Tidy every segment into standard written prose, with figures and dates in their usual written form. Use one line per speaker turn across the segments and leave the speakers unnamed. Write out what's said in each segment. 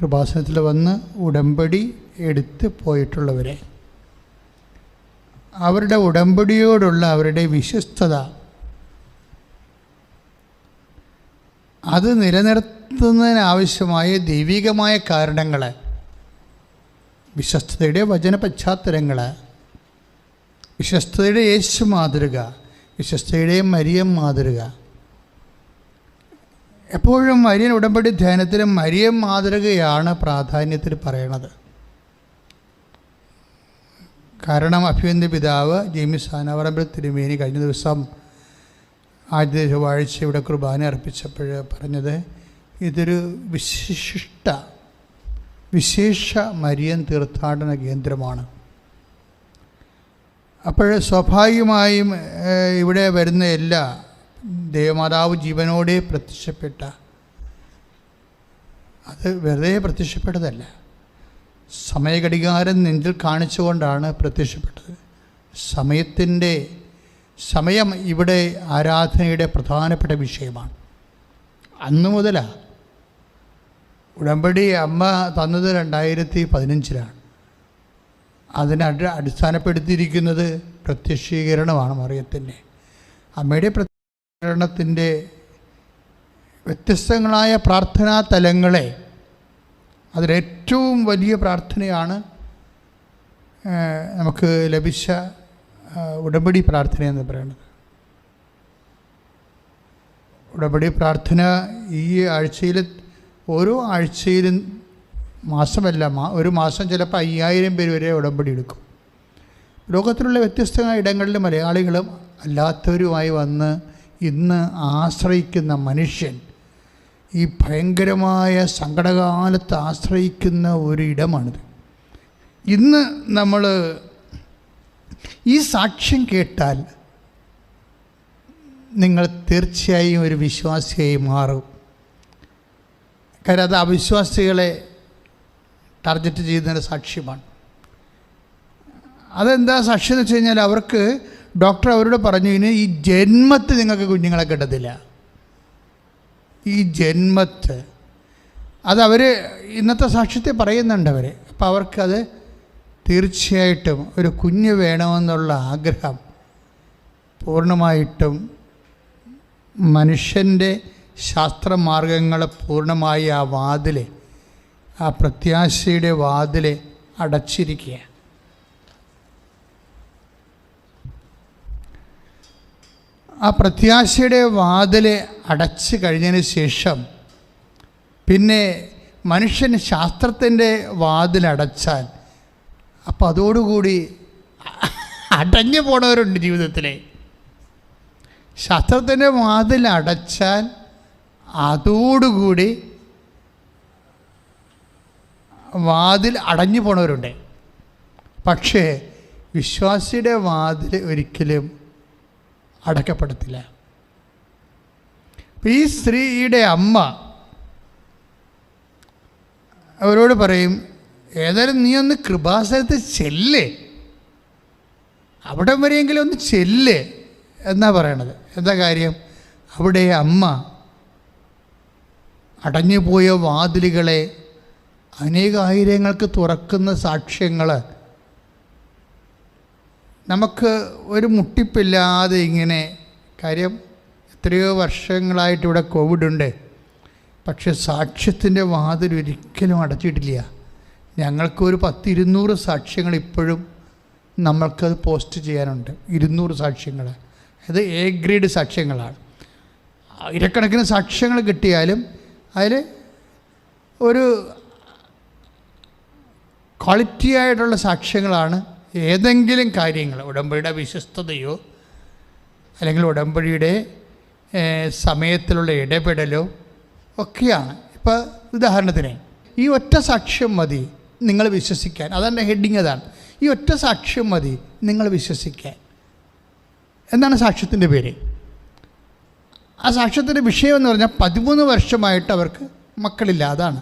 കൃപാസനത്തിൽ വന്ന് ഉടമ്പടി എടുത്ത് പോയിട്ടുള്ളവരെ, അവരുടെ ഉടമ്പടിയോടുള്ള അവരുടെ വിശ്വസ്തത അത് നിലനിർത്തുന്നതിനാവശ്യമായ ദൈവികമായ കാരണങ്ങൾ, വിശ്വസ്തയുടെ വചന പശ്ചാത്തലങ്ങൾ, വിശ്വസ്തയുടെ യേശു മാതൃക, വിശ്വസ്തയുടെ മരിയം മാതൃക. എപ്പോഴും മരിയൻ ഉടമ്പടി ധ്യാനത്തിലും മരിയം മാതൃകയാണ് പ്രാധാന്യത്തിൽ പറയണത്. കാരണം അഭിവന്ദ്യ പിതാവ് ജെയിംസ് ആനവറമ്പൽ തിരുമേനി കഴിഞ്ഞ ദിവസം ആദ്യ ചൊവ്വാഴ്ച ഇവിടെ കുർബാന അർപ്പിച്ചപ്പോൾ പറഞ്ഞത് ഇതൊരു വിശേഷ മരിയൻ തീർത്ഥാടന കേന്ദ്രമാണ്. അപ്പോൾ സ്വാഭാവികമായും ഇവിടെ വരുന്ന എല്ലാ ദേവമാതാവ് ജീവനോടെ പ്രത്യക്ഷപ്പെട്ട, അത് വെറുതെ പ്രത്യക്ഷപ്പെട്ടതല്ല, സമയഘടികാരം നെഞ്ചിൽ കാണിച്ചുകൊണ്ടാണ് പ്രത്യക്ഷപ്പെട്ടത്. സമയം ഇവിടെ ആരാധനയുടെ പ്രധാനപ്പെട്ട വിഷയമാണ്. അന്നു മുതലാണ് ഉടമ്പടി അമ്മ തന്നത് 2015 അതിനെ അടിസ്ഥാനപ്പെടുത്തിയിരിക്കുന്നത് പ്രത്യക്ഷീകരണമാണ്. മറിയത്തിൻ്റെ അമ്മയുടെ പ്രത്യക്ഷീകരണത്തിൻ്റെ വ്യത്യസ്തങ്ങളായ പ്രാർത്ഥനാ തലങ്ങളെ, അതിലേറ്റവും വലിയ പ്രാർത്ഥനയാണ് നമുക്ക് ലഭിച്ച ഉടമ്പടി പ്രാർത്ഥന എന്ന് പറയുന്നത്. ഉടമ്പടി പ്രാർത്ഥന ഈ ആഴ്ചയിൽ, ഓരോ ആഴ്ചയിലും, മാസമല്ല, ഒരു മാസം ചിലപ്പോൾ 5000 പേര് വരെ ഉടമ്പടി എടുക്കും. ലോകത്തിലുള്ള വ്യത്യസ്തമായ ഇടങ്ങളിൽ മലയാളികളും അല്ലാത്തവരുമായി വന്ന് ഇന്ന് ആശ്രയിക്കുന്ന മനുഷ്യൻ, ഈ ഭയങ്കരമായ സങ്കടകാലത്ത് ആശ്രയിക്കുന്ന ഒരു ഇടമാണിത്. ഇന്ന് നമ്മൾ ഈ സാക്ഷ്യം കേട്ടാൽ നിങ്ങൾ തീർച്ചയായും ഒരു വിശ്വാസിയായി മാറും. കാരണം അത് അവിശ്വാസികളെ ടാർഗറ്റ് ചെയ്യുന്നൊരു സാക്ഷ്യമാണ്. അതെന്താ സാക്ഷ്യം എന്ന് വെച്ച് കഴിഞ്ഞാൽ, അവർക്ക് ഡോക്ടർ അവരോട് പറഞ്ഞു, ഇനി ഈ ജന്മത്ത് നിങ്ങൾക്ക് കുഞ്ഞുങ്ങളെ കിട്ടത്തില്ല, ഈ ജന്മത്ത്. അതവർ ഇന്നത്തെ സാക്ഷ്യത്തെ പറയുന്നുണ്ട് അവർ. അപ്പോൾ അവർക്കത് തീർച്ചയായിട്ടും ഒരു കുഞ്ഞ് വേണമെന്നുള്ള ആഗ്രഹം പൂർണ്ണമായിട്ടും മനുഷ്യൻ്റെ ശാസ്ത്രമാർഗങ്ങളെ പൂർണ്ണമായി ആ പ്രത്യാശയുടെ വാതിൽ അടച്ചിരിക്കുക. ആ പ്രത്യാശയുടെ വാതിൽ അടച്ചു കഴിഞ്ഞതിന് ശേഷം പിന്നെ മനുഷ്യൻ ശാസ്ത്രത്തിൻ്റെ വാതിലടച്ചാൽ, അപ്പോൾ അതോടുകൂടി അടഞ്ഞു പോണവരുണ്ട് ജീവിതത്തിലെ. ശാസ്ത്രത്തിൻ്റെ വാതിലടച്ചാൽ അതോടുകൂടി വാതിൽ അടഞ്ഞു പോണവരുണ്ട്. പക്ഷേ വിശ്വാസിയുടെ വാതിൽ ഒരിക്കലും അടക്കപ്പെടത്തില്ല. ഈ സ്ത്രീയുടെ അമ്മ അവരോട് പറയും, ഏതായാലും നീ ഒന്ന് കൃപാസനത്തിൽ ചെല്ല്, അവിടെ വരെയെങ്കിലും ഒന്ന് ചെല്ല് എന്നാ പറയണത്. എന്താ കാര്യം? അവിടെ അമ്മ അടഞ്ഞുപോയ വാതിലുകളെ അനേകായിരങ്ങൾക്ക് തുറക്കുന്ന സാക്ഷ്യങ്ങൾ നമുക്ക് ഒരു മുട്ടിപ്പില്ലാതെ ഇങ്ങനെ. കാര്യം എത്രയോ വർഷങ്ങളായിട്ട് ഇവിടെ കോവിഡുണ്ട്, പക്ഷെ സാക്ഷ്യത്തിൻ്റെ വാതിൽ ഒരിക്കലും അടച്ചിട്ടില്ല. ഞങ്ങൾക്കൊരു 10-200 സാക്ഷ്യങ്ങൾ ഇപ്പോഴും നമ്മൾക്കത് പോസ്റ്റ് ചെയ്യാനുണ്ട്. 200 സാക്ഷ്യങ്ങൾ, അത് എ ഗ്രേഡ് സാക്ഷ്യങ്ങളാണ്. ആയിരക്കണക്കിന് സാക്ഷ്യങ്ങൾ കിട്ടിയാലും അതിൽ ഒരു ക്വാളിറ്റി ആയിട്ടുള്ള സാക്ഷ്യങ്ങളാണ് ഏതെങ്കിലും കാര്യങ്ങൾ, ഉടമ്പടിയുടെ വിശ്വസ്തതയോ അല്ലെങ്കിൽ ഉടമ്പടിയുടെ സമയത്തിലുള്ള ഇടപെടലോ ഒക്കെയാണ്. ഇപ്പോൾ ഉദാഹരണത്തിന് ഈ ഒറ്റ സാക്ഷ്യം മതി നിങ്ങൾ വിശ്വസിക്കാൻ. അതാണ് ഹെഡിങ്. അതാണ്, ഈ ഒറ്റ സാക്ഷ്യം മതി നിങ്ങൾ വിശ്വസിക്കാൻ. എന്താണ് സാക്ഷ്യത്തിൻ്റെ പേര്? ആ സാക്ഷ്യത്തിൻ്റെ വിഷയം എന്ന് പറഞ്ഞാൽ 13 വർഷമായിട്ട് അവർക്ക് മക്കളില്ല. അതാണ്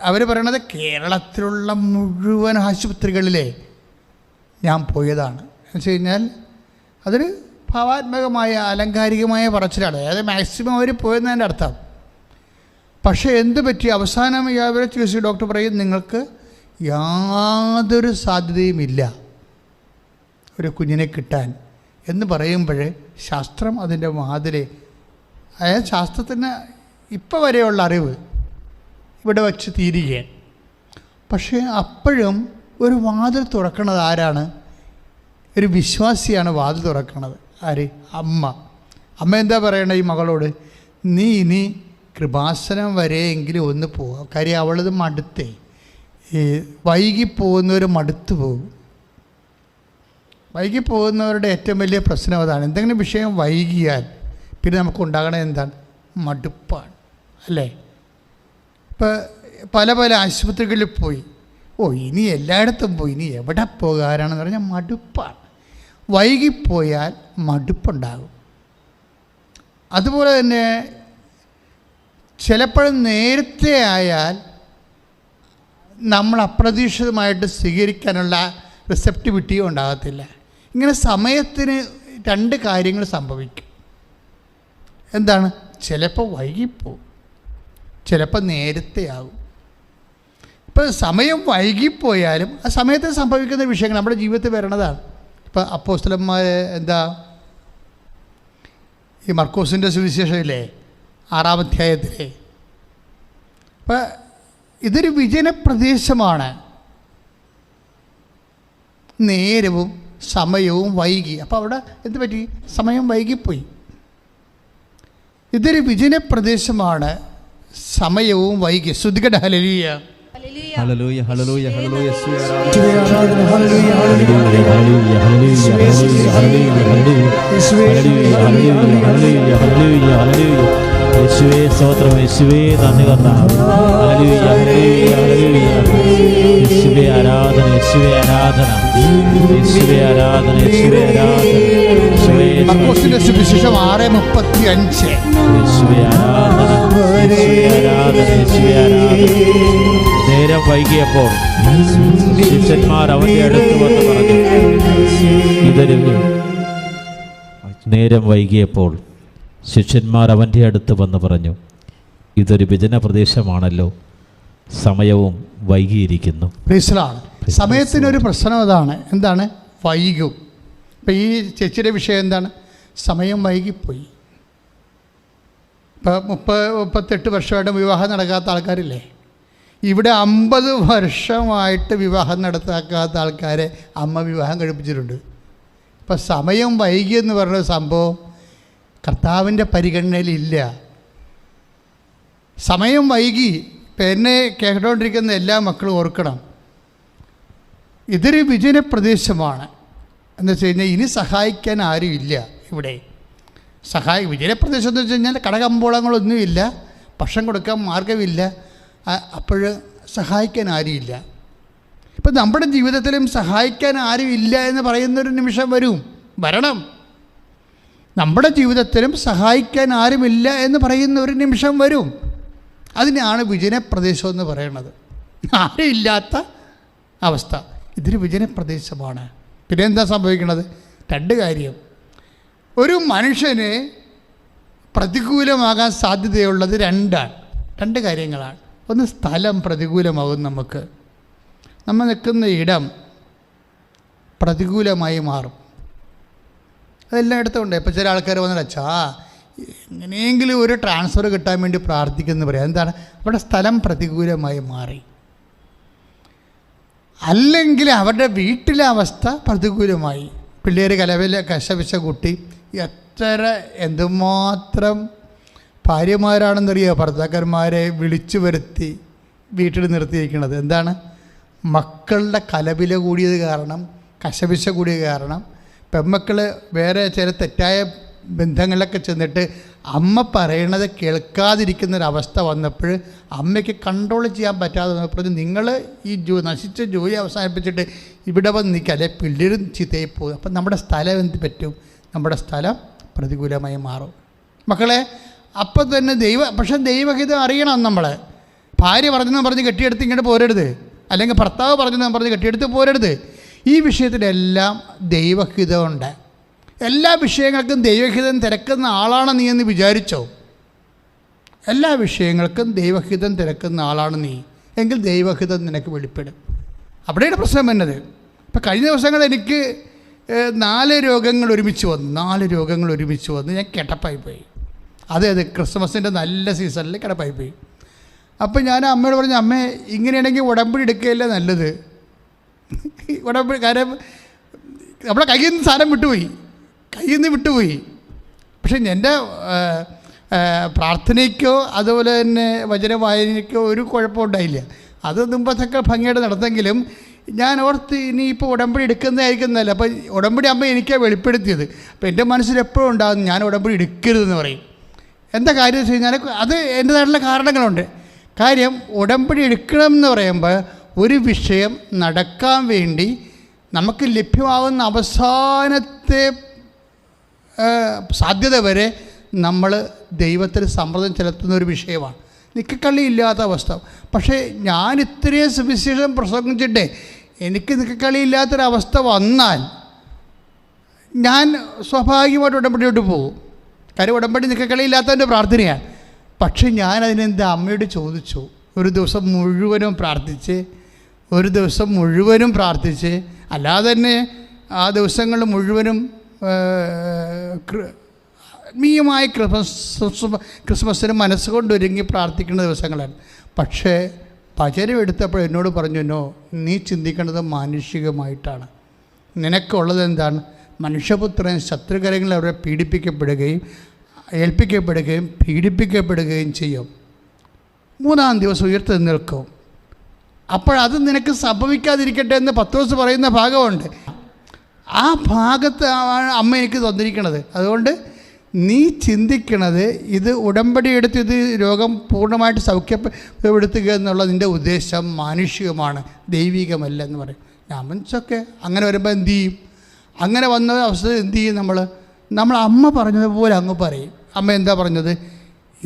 അവർ പറയണത്, കേരളത്തിലുള്ള മുഴുവൻ ആശുപത്രികളിലെ ഞാൻ പോയതാണ് എന്ന് വെച്ച് കഴിഞ്ഞാൽ അതൊരു ഭാവാത്മകമായ അലങ്കാരികമായ പറച്ചിലാണ്. അതായത് മാക്സിമം അവർ പോയെന്നതിൻ്റെ അർത്ഥം. പക്ഷേ എന്ത് പറ്റി? അവസാനം അവരെ ചികിത്സ ഡോക്ടർ പറയും നിങ്ങൾക്ക് യാതൊരു സാധ്യതയുമില്ല ഒരു കുഞ്ഞിനെ കിട്ടാൻ എന്ന് പറയുമ്പോൾ ശാസ്ത്രം അതിൻ്റെ വാതിലെ, അതായത് ശാസ്ത്രത്തിന് ഇപ്പോൾ വരെയുള്ള അറിവ് ഇവിടെ വച്ച് തീരുകയാണ്. പക്ഷേ അപ്പോഴും ഒരു വാതിൽ തുറക്കണത് ആരാണ്? ഒരു വിശ്വാസിയാണ് വാതിൽ തുറക്കണത്. ആര്? അമ്മ. അമ്മ എന്താ പറയണത് ഈ മകളോട്? നീ ഇനി കൃപാസനം വരെയെങ്കിലും ഒന്ന് പോവുക. കാര്യം അവളത് മടുത്തേ, വൈകിപ്പോകുന്നവർ മടുത്തു പോകും. വൈകിപ്പോകുന്നവരുടെ ഏറ്റവും വലിയ പ്രശ്നം അതാണ്. എന്തെങ്കിലും വിഷയം വൈകിയാൽ പിന്നെ നമുക്കുണ്ടാകണത് എന്താണ്? മടുപ്പാണ്, അല്ലേ? ഇപ്പോൾ പല പല ആശുപത്രികളിൽ പോയി, ഇനി എല്ലായിടത്തും പോയി, ഇനി എവിടെ പോകാനാണെന്ന് പറഞ്ഞാൽ മടുപ്പാണ്. വൈകിപ്പോയാൽ മടുപ്പുണ്ടാകും. അതുപോലെ തന്നെ ചിലപ്പോഴും നേരത്തെ ആയാൽ നമ്മൾ അപ്രതീക്ഷിതമായിട്ട് സ്വീകരിക്കാനുള്ള റിസെപ്റ്റിവിറ്റിയും ഉണ്ടാകത്തില്ല. ഇങ്ങനെ സമയത്തിന് രണ്ട് കാര്യങ്ങൾ സംഭവിക്കും. എന്താണ്? ചിലപ്പോൾ വൈകിപ്പോവും, ചിലപ്പോൾ നേരത്തെ ആകും. ഇപ്പോൾ സമയം വൈകിപ്പോയാലും ആ സമയത്ത് സംഭവിക്കുന്ന വിഷയങ്ങൾ നമ്മുടെ ജീവിതത്തിൽ വരണതാണ്. ഇപ്പോൾ അപ്പോസ്തലന്മാർ ഈ മർക്കോസിൻ്റെ സുവിശേഷമില്ലേ 6-ാം അധ്യായത്തിലെ, അപ്പോൾ ഇതൊരു വിജനപ്രദേശമാണ്. നേരവും സമയവും വൈകി. അപ്പോൾ അവിടെ എന്ത് പറ്റി? സമയം വൈകിപ്പോയി. ഇതൊരു വിജനപ്രദേശമാണ്, സമയവും വൈകി. ശ്രുതികട ഹല്ലേലൂയ.
ഹല്ലേലൂയ ഹല്ലേലൂയ ഹല്ലേലൂയ യേശുവേ
ആരാധന hallelujah hallelujah hallelujah hallelujah hallelujah hallelujah hallelujah യേശുവേ സ്തോത്രം യേശുവേ നന്ദി കർത്താവേ ഹല്ലേലൂയ ഹല്ലേലൂയ ഹല്ലേലൂയ യേശുവേ ആരാധന യേശുവേ ആരാധന യേശുവേ ആരാധന യേശുവേ ആരാധന യേശുവേ
മർക്കോസിന്റെ സുവിശേഷം 6:35
യേശുവേ ആരാധന യേശുവേ ആരാധന യേശുവേ ആരാധന. നേരം വൈകിയപ്പോൾ ശിഷ്യന്മാർ അവന്റെ അടുത്ത് വന്ന് പറഞ്ഞു, നേരം വൈകിയപ്പോൾ ശിഷ്യന്മാർ അവൻ്റെ അടുത്ത് വന്ന് പറഞ്ഞു, ഇതൊരു വിജന പ്രദേശമാണല്ലോ, സമയവും വൈകിയിരിക്കുന്നു.
സമയത്തിനൊരു പ്രശ്നം അതാണ്. എന്താണ്? വൈകും. ഇപ്പം ഈ ചേച്ചിയുടെ വിഷയം എന്താണ്? സമയം വൈകിപ്പോയി. ഇപ്പം 38 വർഷമായിട്ട് വിവാഹം നടക്കാത്ത ആൾക്കാരില്ലേ? ഇവിടെ 50 വർഷമായിട്ട് വിവാഹം നടത്താക്കാത്ത ആൾക്കാരെ അമ്മ വിവാഹം കഴിപ്പിച്ചിട്ടുണ്ട്. ഇപ്പം സമയം വൈകിയെന്ന് പറഞ്ഞ സംഭവം കർത്താവിൻ്റെ പരിഗണനയിലില്ല. സമയം വൈകി. ഇപ്പം എന്നെ കേട്ടുകൊണ്ടിരിക്കുന്ന എല്ലാ മക്കളും ഓർക്കണം, ഇതൊരു വിജനപ്രദേശമാണ്. എന്ന് വെച്ച് കഴിഞ്ഞാൽ ഇനി സഹായിക്കാൻ ആരും ഇല്ല ഇവിടെ. വിജനപ്രദേശം എന്ന് വെച്ച് കഴിഞ്ഞാൽ കടകമ്പോളങ്ങളൊന്നുമില്ല, ഭക്ഷണം കൊടുക്കാൻ മാർഗമില്ല, അപ്പോൾ സഹായിക്കാൻ ആരുമില്ല. ഇപ്പം നമ്മുടെ ജീവിതത്തിലും സഹായിക്കാൻ ആരും ഇല്ല എന്ന് പറയുന്നൊരു നിമിഷം വരണം. നമ്മുടെ ജീവിതത്തിലും സഹായിക്കാൻ ആരുമില്ല എന്ന് പറയുന്ന ഒരു നിമിഷം വരും. അതിനാണ് വിജനപ്രദേശം എന്ന് പറയുന്നത്. ആരും ഇല്ലാത്ത അവസ്ഥ. ഇതൊരു വിജനപ്രദേശമാണ്. പിന്നെ എന്താ സംഭവിക്കുന്നത്? രണ്ട് കാര്യം. ഒരു മനുഷ്യന് പ്രതികൂലമാകാൻ സാധ്യതയുള്ളത് രണ്ട് കാര്യങ്ങളാണ്. ഒന്ന്, സ്ഥലം പ്രതികൂലമാകും. നമ്മൾ നിൽക്കുന്ന ഇടം പ്രതികൂലമായി മാറും. അതെല്ലായിടത്തും ഉണ്ട്. ഇപ്പോൾ ചില ആൾക്കാർ വന്നിട്ട് അച്ഛാ എങ്ങനെയെങ്കിലും ഒരു ട്രാൻസ്ഫർ കിട്ടാൻ വേണ്ടി പ്രാർത്ഥിക്കുമെന്ന് പറയാം. എന്താണ്? അവിടെ സ്ഥലം പ്രതികൂലമായി മാറി. അല്ലെങ്കിൽ അവരുടെ വീട്ടിലെ അവസ്ഥ പ്രതികൂലമായി. പിള്ളേർ കശപിശ കുട്ടി, എന്തുമാത്രം ഭാര്യമാരാണെന്നറിയോ ഭർത്താക്കന്മാരെ വിളിച്ചു വരുത്തി വീട്ടിൽ നിർത്തിയിരിക്കുന്നത്. എന്താണ്? മക്കളുടെ കലപില കൂടിയത് കാരണം, കശപിശ കൂടിയത് കാരണം പെൺമക്കൾ വേറെ ചില തെറ്റായ ബന്ധങ്ങളിലൊക്കെ ചെന്നിട്ട് അമ്മ പറയണത് കേൾക്കാതിരിക്കുന്നൊരവസ്ഥ വന്നപ്പോൾ അമ്മയ്ക്ക് കൺട്രോൾ ചെയ്യാൻ പറ്റാതെ വന്നപ്പോൾ നിങ്ങൾ ഈ നശിച്ച ജോലി അവസാനിപ്പിച്ചിട്ട് ഇവിടെ വന്ന് നിൽക്കുക, അല്ലെ പിള്ളേരും ചീത്തയായി പോകും. അപ്പം നമ്മുടെ സ്ഥലം എന്ത് പറ്റും? നമ്മുടെ സ്ഥലം പ്രതികൂലമായി മാറും. മക്കളെ, അപ്പം തന്നെ പക്ഷേ ദൈവഹിതം അറിയണം. നമ്മൾ ഭാര്യ പറഞ്ഞെന്ന് കെട്ടിയെടുത്ത് ഇങ്ങോട്ട് പോരരുത്, അല്ലെങ്കിൽ ഭർത്താവ് പറഞ്ഞെന്ന് കെട്ടിയെടുത്ത് പോരരുത്. ഈ വിഷയത്തിലെല്ലാം ദൈവഹിതമുണ്ട്. എല്ലാ വിഷയങ്ങൾക്കും ദൈവഹിതം തിരക്കുന്ന ആളാണ് നീ എന്ന് വിചാരിച്ചോ? എല്ലാ വിഷയങ്ങൾക്കും ദൈവഹിതം തിരക്കുന്ന ആളാണ് നീ എങ്കിൽ ദൈവഹിതം നിനക്ക് വെളിപ്പെടും. അവിടെയാണ് പ്രശ്നം വന്നത്. ഇപ്പം കഴിഞ്ഞ ദിവസങ്ങൾ എനിക്ക് 4 രോഗങ്ങൾ ഒരുമിച്ച് വന്നു. ഞാൻ കിടപ്പായിപ്പോയി. അതെ ക്രിസ്മസിൻ്റെ നല്ല സീസണിൽ കിടപ്പായിപ്പോയി. അപ്പം ഞാൻ അമ്മയോട് പറഞ്ഞു, അമ്മേ ഇങ്ങനെയാണെങ്കിൽ ഉടമ്പടി എടുക്കുകയല്ലേ നല്ലത്. ഉടമ്പടി കാര്യം നമ്മളെ കയ്യിൽ നിന്ന് സാധനം വിട്ടുപോയി. പക്ഷെ എൻ്റെ പ്രാർത്ഥനയ്ക്കോ അതുപോലെ തന്നെ വചനവായനയ്ക്കോ ഒരു കുഴപ്പമുണ്ടായില്ല. അത് മുമ്പത്തൊക്കെ ഭംഗിയായിട്ട് നടന്നെങ്കിലും ഞാൻ ഓർത്ത് ഇനിയിപ്പോൾ ഉടമ്പടി എടുക്കുന്നതായിരിക്കുന്നതല്ല. അപ്പോൾ ഉടമ്പടി അമ്മ എനിക്കാണ് വെളിപ്പെടുത്തിയത്. അപ്പോൾ എൻ്റെ മനസ്സിൽ എപ്പോഴും ഉണ്ടാകും ഞാൻ ഉടമ്പടി എടുക്കരുതെന്ന് പറയും. എന്താ കാര്യം വെച്ച് കഴിഞ്ഞാൽ അത് എൻ്റേതായിട്ടുള്ള കാരണങ്ങളുണ്ട്. കാര്യം ഉടമ്പടി എടുക്കണം എന്ന് പറയുമ്പോൾ ഒരു വിഷയം നടക്കാൻ വേണ്ടി നമുക്ക് ലഭ്യമാകുന്ന അവസാനത്തെ സാധ്യത വരെ നമ്മൾ ദൈവത്തിന് സമ്മർദ്ദം ചെലുത്തുന്ന ഒരു വിഷയമാണ്. നിക്കക്കളിയില്ലാത്ത അവസ്ഥ. പക്ഷേ ഞാൻ ഇത്രയും സുവിശേഷം പ്രസംഗിച്ചിട്ടേ എനിക്ക് നിക്കക്കളിയില്ലാത്തൊരവസ്ഥ വന്നാൽ ഞാൻ സ്വാഭാവികമായിട്ട് ഉടമ്പടിയോട്ട് പോകും. കാര്യം ഉടമ്പടി നിക്കക്കളിയില്ലാത്തതിൻ്റെ പ്രാർത്ഥനയാണ്. പക്ഷെ ഞാൻ അതിനെന്താ അമ്മയോട് ചോദിച്ചു. ഒരു ദിവസം മുഴുവനും പ്രാർത്ഥിച്ച് അല്ലാതെ തന്നെ ആ ദിവസങ്ങൾ മുഴുവനും ആത്മീയമായ ക്രിസ്മസിന് മനസ്സുകൊണ്ടൊരുങ്ങി പ്രാർത്ഥിക്കുന്ന ദിവസങ്ങളാണ്. പക്ഷേ വചനം എടുത്തപ്പോൾ എന്നോട് പറഞ്ഞു, നോ, നീ ചിന്തിക്കേണ്ടത് മാനുഷികമായിട്ടാണ്. നിനക്കുള്ളത് എന്താണ്? മനുഷ്യപുത്രൻ ശത്രുകരങ്ങളിൽ അവരെ പീഡിപ്പിക്കപ്പെടുകയും ചെയ്യും. 3-ം ദിവസം ഉയർത്തെഴുന്നേൽക്കും. അപ്പോഴത് നിനക്ക് സംഭവിക്കാതിരിക്കട്ടെ എന്ന് പത്രോസ് പറയുന്ന ഭാഗമുണ്ട്. ആ ഭാഗത്ത് അമ്മ എനിക്ക് തന്നിരിക്കണത്. അതുകൊണ്ട് നീ ചിന്തിക്കണത് ഇത് ഉടമ്പടി എടുത്ത് ഇത് രോഗം പൂർണ്ണമായിട്ട് സൗഖ്യപ്പെടുത്തുക എന്നുള്ള നിൻ്റെ ഉദ്ദേശം മാനുഷികമാണ്, ദൈവികമല്ല എന്ന് പറയും. ഞാൻ മനസ്സൊക്കെ അങ്ങനെ വരുമ്പോൾ എന്തു ചെയ്യും? അങ്ങനെ വന്ന അവസ്ഥ എന്തു ചെയ്യും? നമ്മൾ അമ്മ പറഞ്ഞതുപോലെ അങ്ങ് പറയും. അമ്മ എന്താ പറഞ്ഞത്?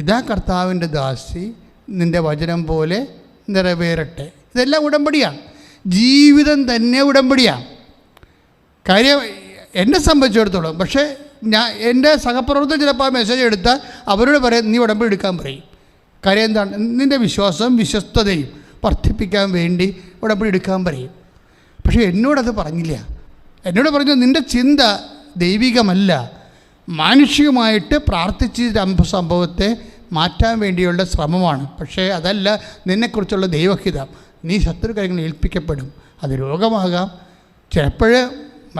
ഇതാ കർത്താവിൻ്റെ ദാസി, നിൻ്റെ വചനം പോലെ നിറവേറട്ടെ. ഇതെല്ലാം ഉടമ്പടിയാണ്. ജീവിതം തന്നെ ഉടമ്പടിയാണ്. കാര്യം എന്നെ സംബന്ധിച്ചിടത്തോളം. പക്ഷേ എൻ്റെ സഹപ്രവർത്തകർ ചിലപ്പോൾ ആ മെസ്സേജ് എടുത്താൽ അവരോട് പറയും, നീ ഉടമ്പടി എടുക്കാൻ പറയും. കാര്യം എന്താണ്? നിൻ്റെ വിശ്വസ്തതയും വർദ്ധിപ്പിക്കാൻ വേണ്ടി ഉടമ്പടി എടുക്കാൻ പറയും. പക്ഷേ എന്നോടത് പറഞ്ഞില്ല. എന്നോട് പറഞ്ഞു, നിൻ്റെ ചിന്ത ദൈവികമല്ല, മാനുഷികമായിട്ട് പ്രാർത്ഥിച്ച് സംഭവത്തെ മാറ്റാൻ വേണ്ടിയുള്ള ശ്രമമാണ്. പക്ഷേ അതല്ല നിന്നെക്കുറിച്ചുള്ള ദൈവഹിതം. നീ ശത്രുകരങ്ങളിൽ ഏൽപ്പിക്കപ്പെടും. അത് രോഗമാകാം, ചിലപ്പോൾ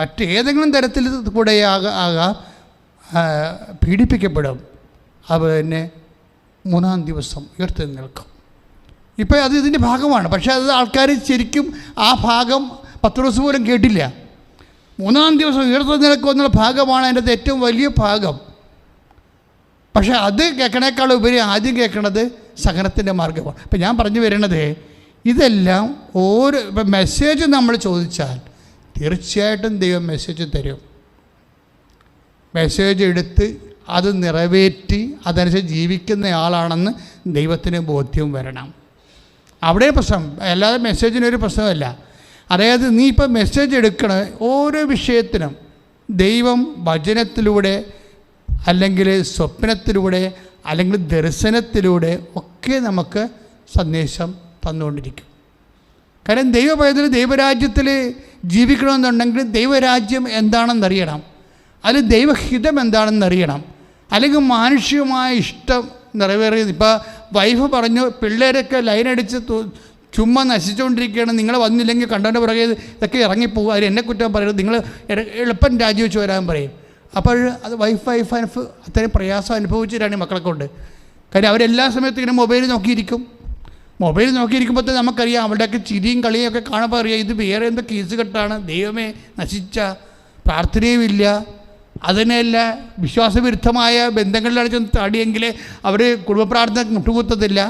മറ്റേതെങ്കിലും തരത്തിൽ കൂടെ ആകാം, പീഡിപ്പിക്കപ്പെടും. അതുപോലെ തന്നെ 3-ം ദിവസം ഉയർത്തെഴുന്നേൽക്കും. ഇപ്പോൾ അത് ഇതിൻ്റെ ഭാഗമാണ്. പക്ഷേ അത് ആൾക്കാർ ശരിക്കും ആ ഭാഗം പത്രോസ് പോലും കേട്ടില്ല. 3-ം ദിവസം ഉയർത്തെഴുന്നേൽക്കും എന്നുള്ള ഭാഗമാണ് അതിൻ്റെ ഏറ്റവും വലിയ ഭാഗം. പക്ഷേ അത് കേൾക്കണേക്കാളും ഉപരി ആദ്യം കേൾക്കണത് സഹനത്തിൻ്റെ മാർഗമാണ്. ഇപ്പം ഞാൻ പറഞ്ഞു വരുന്നത് ഇതെല്ലാം ഇപ്പം മെസ്സേജ് നമ്മൾ ചോദിച്ചാൽ തീർച്ചയായിട്ടും ദൈവം മെസ്സേജ് തരും. മെസ്സേജ് എടുത്ത് അത് നിറവേറ്റി അതനുസരിച്ച് ജീവിക്കുന്നയാളാണെന്ന് ദൈവത്തിന് ബോധ്യം വരണം. അവിടെ പ്രശ്നം, അല്ലാതെ മെസ്സേജിനൊരു പ്രശ്നമല്ല. അതായത് നീ ഇപ്പം മെസ്സേജ് എടുക്കണ ഓരോ വിഷയത്തിനും ദൈവം വചനത്തിലൂടെ അല്ലെങ്കിൽ സ്വപ്നത്തിലൂടെ അല്ലെങ്കിൽ ദർശനത്തിലൂടെ ഒക്കെ നമുക്ക് സന്ദേശം തന്നുകൊണ്ടിരിക്കും. കാരണം ദൈവപൈതൽ ദൈവരാജ്യത്തിൽ ജീവിക്കണമെന്നുണ്ടെങ്കിൽ ദൈവരാജ്യം എന്താണെന്നറിയണം, അതിൽ ദൈവഹിതം എന്താണെന്നറിയണം. അല്ലെങ്കിൽ മാനുഷികമായ ഇഷ്ടം നിറവേറിയത്. ഇപ്പോൾ വൈഫ് പറഞ്ഞു, പിള്ളേരൊക്കെ ലൈനടിച്ച് ചുമ്മാ നശിച്ചുകൊണ്ടിരിക്കുകയാണ്, നിങ്ങൾ വന്നില്ലെങ്കിൽ കണ്ടവൻ്റെ പുറകെ ഇതൊക്കെ ഇറങ്ങിപ്പോകും, അതിൽ എന്നെ കുറ്റം പറയരുത്, നിങ്ങൾ എളുപ്പം രാജിവെച്ച് വരാൻ പറയും. അപ്പോൾ അത് വൈഫ് അത്രയും പ്രയാസം അനുഭവിച്ചിട്ടാണ് മക്കളെ കൊണ്ട്. കാര്യം അവരെല്ലാ സമയത്തും ഇങ്ങനെ മൊബൈൽ നോക്കിയിരിക്കുമ്പോൾ നമുക്കറിയാം അവരുടെയൊക്കെ ചിരിയും കളിയും ഒക്കെ കാണുമ്പോൾ അറിയാം ഇത് വേറെ എന്തോ കേസ് കെട്ടാണ്. ദൈവമേ, നശിച്ച പ്രാർത്ഥനയുമില്ല, അതിനെയല്ല വിശ്വാസവിരുദ്ധമായ ബന്ധങ്ങളിലാണ് ചെന്ന് താടിയെങ്കിൽ അവർ കുടുംബ പ്രാർത്ഥന മുട്ടുകുത്തത്തില്ല.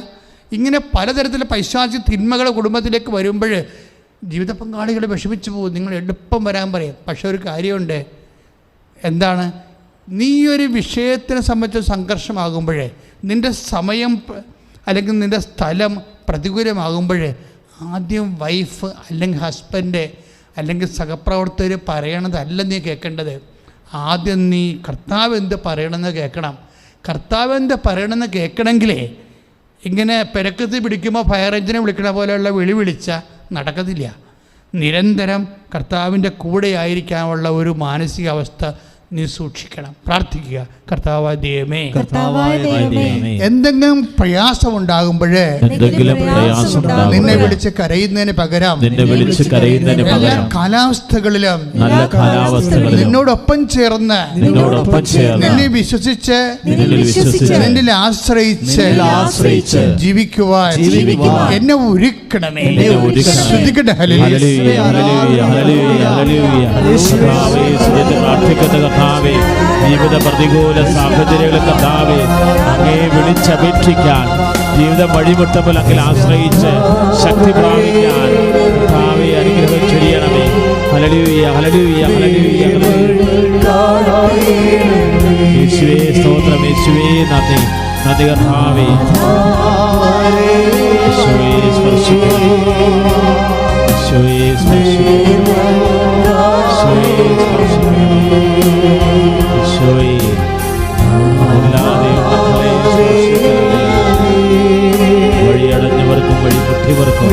ഇങ്ങനെ പലതരത്തിലുള്ള പൈശാചിക തിന്മകൾ കുടുംബത്തിലേക്ക് വരുമ്പോൾ ജീവിത പങ്കാളികൾ വിഷമിച്ചു പോകും. നിങ്ങൾ എളുപ്പം വരാൻ പറയും. പക്ഷേ ഒരു കാര്യമുണ്ട്, എന്താണ്? നീ ഒരു വിഷയത്തിനെ സംബന്ധിച്ച് സംഘർഷമാകുമ്പോഴേ, നിൻ്റെ സമയം അല്ലെങ്കിൽ നിൻ്റെ സ്ഥലം പ്രതികൂലമാകുമ്പോൾ ആദ്യം വൈഫ് അല്ലെങ്കിൽ ഹസ്ബൻഡ് അല്ലെങ്കിൽ സഹപ്രവർത്തകർ പറയണതല്ല നീ കേൾക്കേണ്ടത്. ആദ്യം നീ കർത്താവ് എന്ത് പറയണമെന്ന് കേൾക്കണം. കർത്താവിൻ്റെ പറയണമെന്ന് കേൾക്കണമെങ്കിലേ ഇങ്ങനെ പെരക്കത്ത് പിടിക്കുമ്പോൾ ഫയർ എഞ്ചിനെ വിളിക്കണ പോലെയുള്ള വിളി വിളിച്ചാൽ നടക്കത്തില്ല. നിരന്തരം കർത്താവിൻ്റെ കൂടെ ആയിരിക്കാനുള്ള ഒരു മാനസികാവസ്ഥ നീ സൂക്ഷിക്കണം. പ്രാർത്ഥിക്കുക. കർത്താവായ ദൈവമേ, എന്തെങ്കിലും പ്രയാസമുണ്ടാകുമ്പോഴേ നിന്നെ വിളിച്ച് കരയുന്നതിന് പകരം എല്ലാ കാലാവസ്ഥകളിലും നിന്നോടൊപ്പം ചേർന്ന് നിന്നെ വിശ്വസിച്ച് നിന്നിൽ ആശ്രയിച്ച് ജീവിക്കുവാൻ എന്നെ ഒരുക്കണമേ. ശ്രദ്ധിക്കട്ടെ.
ജീവിത പ്രതികൂല സാഹചര്യങ്ങളെ കർത്താവേ അങ്ങേ വിളിച്ചപേക്ഷിക്കാൻ, ജീവിതം വഴിമുട്ടപ്പോൾ അങ്ങിൽ ആശ്രയിച്ച് ശക്തി പ്രാപിക്കാൻ കർത്താവേ അനുഗ്രഹം ചൊരിയണമേ. Hallelujah, hallelujah, hallelujah. യേശുവേ സ്തോത്രം, യേശുവേ നന്ദി, നന്ദി കർത്താവേ. യേശുവേ സ്പർശിക്കണമേ, യേശുവേ സ്പർശിക്കണമേ, യേശുവേ സ്പർശിക്കണമേ. വഴിയടഞ്ഞവർക്കും വഴിമുട്ടിയവർക്കും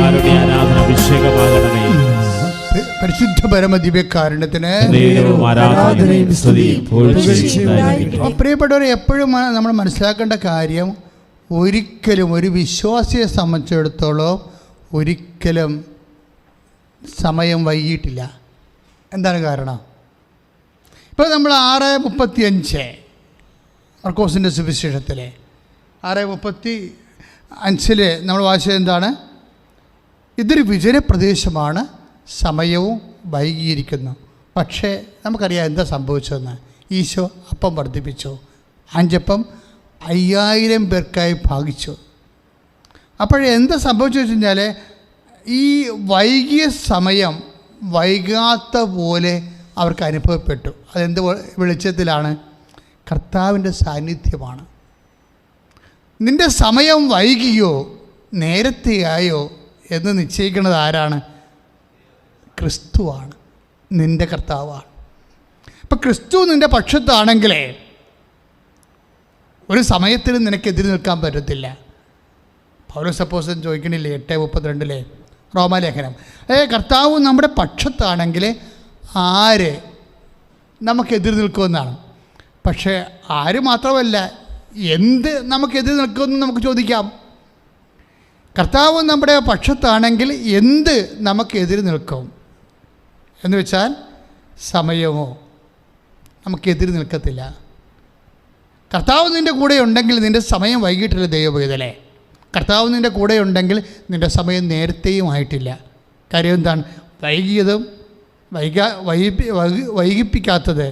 ആരാധന അഭിഷേകമാകണമേ.
പരിശുദ്ധ പരമദിവ്യകാരുണ്യത്തിന് പ്രിയപ്പെട്ടവരെ, എപ്പോഴും നമ്മൾ മനസ്സിലാക്കേണ്ട കാര്യം, ഒരിക്കലും ഒരു വിശ്വാസിയെ സംബന്ധിച്ചിടത്തോളം ഒരിക്കലും സമയം വൈകിട്ടില്ല. എന്താണ് കാരണം? ഇപ്പോൾ നമ്മൾ 6:35 മർക്കോസിൻ്റെ സുവിശേഷത്തിലെ 6:35 നമ്മൾ വായിച്ചത് എന്താണ്? ഇതൊരു വിജനപ്രദേശമാണ്, സമയവും വൈകിയിരിക്കുന്നു. പക്ഷേ നമുക്കറിയാം എന്താ സംഭവിച്ചതെന്ന്. ഈശോ അപ്പം വർദ്ധിപ്പിച്ചു, 5 അപ്പം 5000 പേർക്കായി ഭാഗിച്ചു. അപ്പോഴെന്താ സംഭവിച്ചു വെച്ച് കഴിഞ്ഞാൽ, ഈ വൈകിയ സമയം വൈകാത്ത പോലെ അവർക്ക് അനുഭവപ്പെട്ടു. അതെന്ത് വെളിച്ചത്തിലാണ്? കർത്താവിൻ്റെ സാന്നിധ്യമാണ്. നിൻ്റെ സമയം വൈകിയോ നേരത്തെയായോ എന്ന് നിശ്ചയിക്കുന്നത് ആരാണ്? ക്രിസ്തുവാണ്, നിൻ്റെ കർത്താവാണ്. അപ്പം ക്രിസ്തു നിൻ്റെ പക്ഷത്താണെങ്കിലേ ഒരു സമയത്തിനും നിനക്കെതിരെ നിൽക്കാൻ പറ്റത്തില്ല. പൗലോസ് അപ്പോസ്തലൻ ചോദിക്കണില്ലേ 8:32 റോമാലേഖനം, കർത്താവ് നമ്മുടെ പക്ഷത്താണെങ്കിൽ ആര് നമുക്കെതിരെ നിൽക്കുമെന്നാണ്. പക്ഷേ ആര് മാത്രമല്ല, എന്ത് നമുക്കെതിരെ നിൽക്കുമെന്ന് നമുക്ക് ചോദിക്കാം. കർത്താവ് നമ്മുടെ പക്ഷത്താണെങ്കിൽ എന്ത് നമുക്കെതിരെ നിൽക്കും എന്ന് വെച്ചാൽ സമയമോ നമുക്കെതിരെ നിൽക്കത്തില്ല. കർത്താവ് നിൻ്റെ കൂടെ ഉണ്ടെങ്കിൽ നിൻ്റെ സമയം വൈകിട്ടില്ല. ദൈവവേദലേ, കർത്താവ് നിൻ്റെ കൂടെ ഉണ്ടെങ്കിൽ നിൻ്റെ സമയം നേരത്തെയും ആയിട്ടില്ല. കാര്യം എന്താണ്? വൈകിയതും വൈകിപ്പിക്കാത്തത്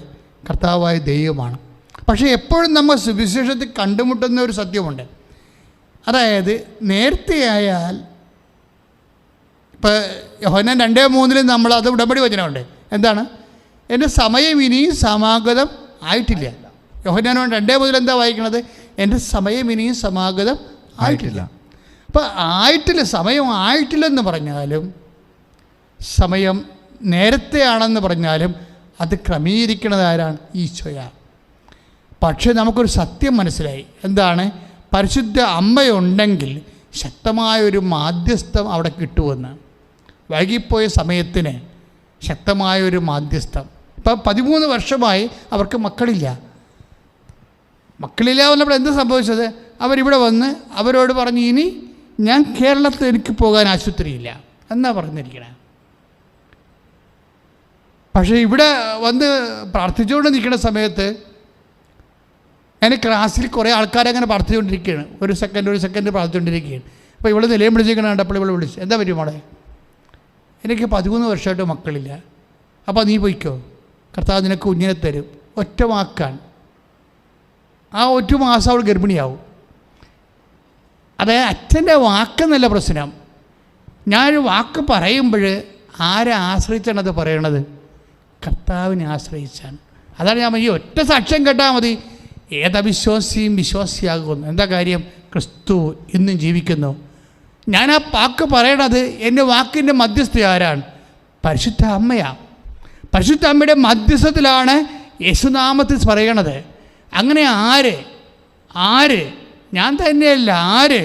കർത്താവായ ദൈവമാണ്. പക്ഷേ എപ്പോഴും നമ്മൾ സുവിശേഷത്തിൽ കണ്ടുമുട്ടുന്ന ഒരു സത്യമുണ്ട്. അതായത് നേരത്തെ ആയാൽ, ഇപ്പോൾ യോഹന്നാൻ 2:3 നമ്മൾ അത് ഉടമ്പടി വചനമുണ്ട്. എന്താണ്? എൻ്റെ സമയം ഇനിയും സമാഗതം ആയിട്ടില്ല. യോഹന്നാൻ 2:3 എന്താ വായിക്കണത്? എൻ്റെ സമയം ഇനിയും സമാഗതം ആയിട്ടില്ല. അപ്പോൾ ആയിട്ടില്ല, സമയം ആയിട്ടില്ലെന്ന് പറഞ്ഞാലും സമയം നേരത്തെ ആണെന്ന് പറഞ്ഞാലും അത് ക്രമീകരിക്കുന്നത് ആരാണ്? ഈശോയാണ്. പക്ഷേ നമുക്കൊരു സത്യം മനസ്സിലായി. എന്താണ്? പരിശുദ്ധ അമ്മയുണ്ടെങ്കിൽ ശക്തമായൊരു മാധ്യസ്ഥം അവിടെ കിട്ടുമെന്ന്. വൈകിപ്പോയ സമയത്തിന് ശക്തമായൊരു മാധ്യസ്ഥം. ഇപ്പം 13 വർഷമായി അവർക്ക് മക്കളില്ല. മക്കളില്ല വന്നപ്പോൾ എന്ത് സംഭവിച്ചത്? അവരിവിടെ വന്ന് അവരോട് പറഞ്ഞു, ഇനി ഞാൻ കേരളത്തിൽ എനിക്ക് പോകാൻ ആശുപത്രിയില്ല എന്നാ പറഞ്ഞിരിക്കണേ. പക്ഷേ ഇവിടെ വന്ന് പ്രാർത്ഥിച്ചുകൊണ്ട് നിൽക്കുന്ന സമയത്ത് എൻ്റെ ക്ലാസ്സിൽ കുറേ ആൾക്കാരങ്ങനെ പ്രാർത്ഥിച്ചുകൊണ്ടിരിക്കുകയാണ്. ഒരു സെക്കൻഡ് പ്രാർത്ഥിച്ചുകൊണ്ടിരിക്കുകയാണ്. അപ്പോൾ ഇവിടെ നിലയം വിളിച്ചിരിക്കണം കണ്ടപ്പോൾ ഇവിടെ വിളിച്ചു, എന്താ പറ്റും മോളെ? എനിക്ക് 13 വർഷമായിട്ട് മക്കളില്ല. അപ്പോൾ നീ പോയിക്കോ, കർത്താവ് നിനക്ക് കുഞ്ഞിനെ തരും. ഒറ്റ വാക്കാണ്. ആ 1 മാസം അവൾ ഗർഭിണിയാവും. അതായത് അച്ഛൻ്റെ വാക്കെന്നല്ല പ്രശ്നം. ഞാനൊരു വാക്ക് പറയുമ്പോൾ ആരെ ആശ്രയിച്ചാണ് അത് പറയണത്? കർത്താവിനെ ആശ്രയിച്ചാണ്. അതാണ് ഞാൻ ഈ ഒറ്റ സാക്ഷ്യം കേട്ടാൽ മതി ഏതവിശ്വാസിയും വിശ്വാസിയാകുന്നു. എന്താ കാര്യം? ക്രിസ്തു ഇന്നും ജീവിക്കുന്നു. ഞാൻ ആ വാക്ക് പറയണത് എൻ്റെ വാക്കിൻ്റെ മധ്യസ്ഥ ആരാണ്? പരിശുദ്ധ അമ്മയാണ്. പരിശുദ്ധ അമ്മയുടെ മധ്യസ്ഥത്തിലാണ് യേശുനാമത്തിൽ പറയണത്. അങ്ങനെ ആര് ഞാൻ തന്നെയല്ല, ആര്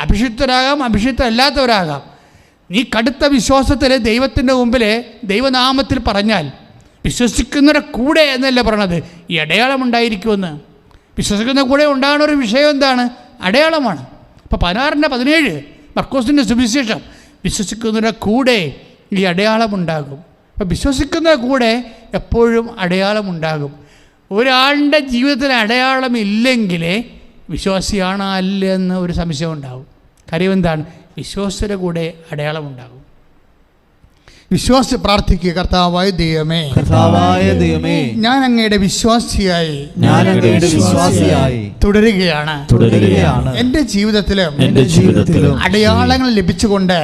അഭിഷിക്തരാകാം, അഭിഷിക്തരല്ലാത്തവരാകാം. നീ കടുത്ത വിശ്വാസത്തിൽ ദൈവത്തിൻ്റെ മുമ്പിൽ ദൈവനാമത്തിൽ പറഞ്ഞാൽ വിശ്വസിക്കുന്നവരുടെ കൂടെ എന്നല്ല പറയണത്, ഈ അടയാളം ഉണ്ടായിരിക്കുമെന്ന്. വിശ്വസിക്കുന്ന കൂടെ ഉണ്ടാകുന്ന ഒരു വിഷയം എന്താണ്? അടയാളമാണ്. അപ്പോൾ 16:17 മർക്കോസിൻ്റെ സുവിശേഷം, വിശ്വസിക്കുന്നവരുടെ കൂടെ ഈ അടയാളമുണ്ടാകും. അപ്പോൾ വിശ്വസിക്കുന്ന കൂടെ എപ്പോഴും അടയാളമുണ്ടാകും. ഒരാളുടെ ജീവിതത്തിൽ അടയാളമില്ലെങ്കിൽ വിശ്വാസിയാണോ അല്ല എന്ന് ഒരു സംശയം ഉണ്ടാകും. കാര്യം എന്താണ്? വിശ്വാസിയുടെ കൂടെ അടയാളമുണ്ടാകും. വിശ്വാസി പ്രാർത്ഥിക്കുക, കർത്താവായ ദൈവമേ, ഞാൻ അങ്ങയുടെ വിശ്വാസിയായി തുടരുകയാണ്. എൻ്റെ ജീവിതത്തിലും അടയാളങ്ങൾ ലഭിച്ചുകൊണ്ട്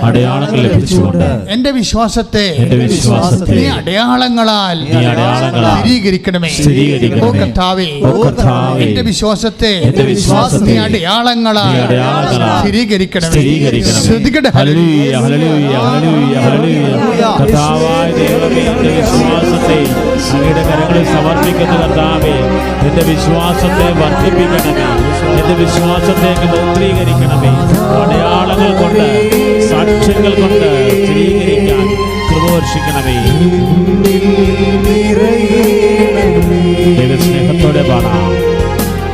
എൻ്റെ വിശ്വാസത്തെ നീ അടയാളങ്ങളാൽ സ്ഥിരീകരിക്കണമേ. ഓ കർത്താവേ, എൻ്റെ വിശ്വാസത്തെ നീ അടയാളങ്ങളാൽ സ്ഥിരീകരിക്കണമേ. ശ്രദ്ധിക്കട്ടെ.
കർത്താവായ ദൈവമേ, എൻ്റെ വിശ്വാസത്തെ അങ്ങയുടെ കരങ്ങളിൽ സമർപ്പിക്കുന്ന കർത്താവേ, എൻ്റെ വിശ്വാസത്തെ വർദ്ധിപ്പിക്കണമേ, എൻ്റെ വിശ്വാസത്തെ നൂത്രീകരിക്കണമേ. അടയാളങ്ങൾ കൊണ്ട്, സാക്ഷ്യങ്ങൾ കൊണ്ട് സ്ഥിരീകരിക്കാൻ കൃപ വർഷിക്കണമേ. ദൈവസ്നേഹത്തോടെ പാടാം.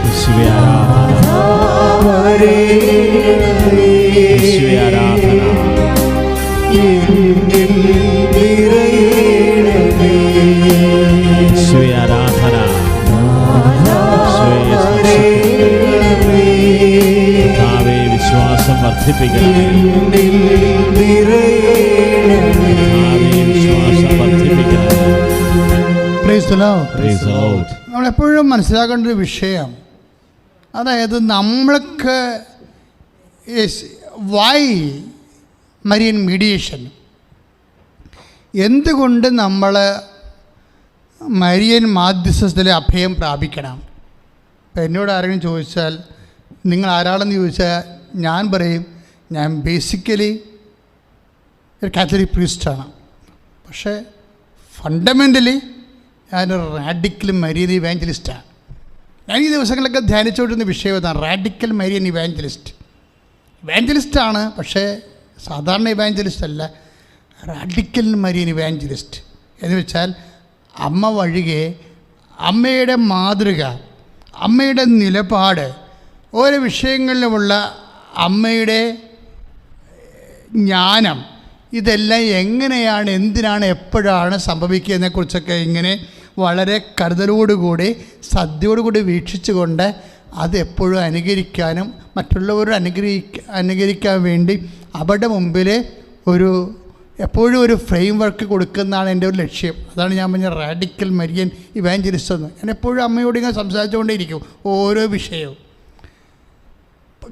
യേശുവേ ആരാധന, യേശുവേ ആരാധന. ആരാധന വിശ്വാസം വർദ്ധിപ്പിക്കണമേ.
നമ്മളെപ്പോഴും മനസ്സിലാക്കേണ്ട ഒരു വിഷയം, അതായത് നമ്മൾക്ക് വൈ മരിയൻ മീഡിയേഷൻ, എന്തുകൊണ്ട് നമ്മൾ മരിയൻ മാധ്യസ്ഥത്തിലെ അഭയം പ്രാപിക്കണം? ഇപ്പം എന്നോട് ആരെങ്കിലും ചോദിച്ചാൽ നിങ്ങൾ ആരാണെന്ന് ചോദിച്ചാൽ ഞാൻ പറയും, ഞാൻ ബേസിക്കലി ഒരു കാത്തലിക് പ്രീസ്റ്റാണ്. പക്ഷേ ഫണ്ടമെൻ്റലി ഞാനൊരു റാഡിക്കൽ മരിയൻ ഇവാഞ്ചലിസ്റ്റാണ്. ഞാൻ ഈ ദിവസങ്ങളിലൊക്കെ ധ്യാനിച്ചുകൊണ്ടിരുന്ന വിഷയം ഇതാണ്, റാഡിക്കൽ മരിയൻ ഇവാഞ്ചലിസ്റ്റാണ്. പക്ഷേ സാധാരണ ഇവാഞ്ചലിസ്റ്റ് അല്ല, റാഡിക്കൽ മരിയൻ ഇവാഞ്ചലിസ്റ്റ് എന്ന് വെച്ചാൽ അമ്മ വഴികെ അമ്മയുടെ മാതൃക, അമ്മയുടെ നിലപാട്, ഓരോ വിഷയങ്ങളിലുമുള്ള അമ്മയുടെ ജ്ഞാനം, ഇതെല്ലാം എങ്ങനെയാണ്, എന്തിനാണ്, എപ്പോഴാണ് സംഭവിക്കുന്നതിനെക്കുറിച്ചൊക്കെ ഇങ്ങനെ വളരെ കരുതലോടുകൂടി ശ്രദ്ധയോടുകൂടി വീക്ഷിച്ചുകൊണ്ട് അതെപ്പോഴും അനുകരിക്കാനും മറ്റുള്ളവരോട് അനുകരിക്കാൻ വേണ്ടി അവരുടെ മുമ്പിൽ എപ്പോഴും ഒരു ഫ്രെയിം വർക്ക് കൊടുക്കുന്നതാണ് എൻ്റെ ഒരു ലക്ഷ്യം. അതാണ് ഞാൻ പറഞ്ഞ റാഡിക്കൽ മരിയൻ ഇവാഞ്ചലിസ്റ്റ് എന്ന്. ഞാൻ എപ്പോഴും അമ്മയോട് ഇങ്ങനെ സംസാരിച്ചുകൊണ്ടേയിരിക്കും ഓരോ വിഷയവും.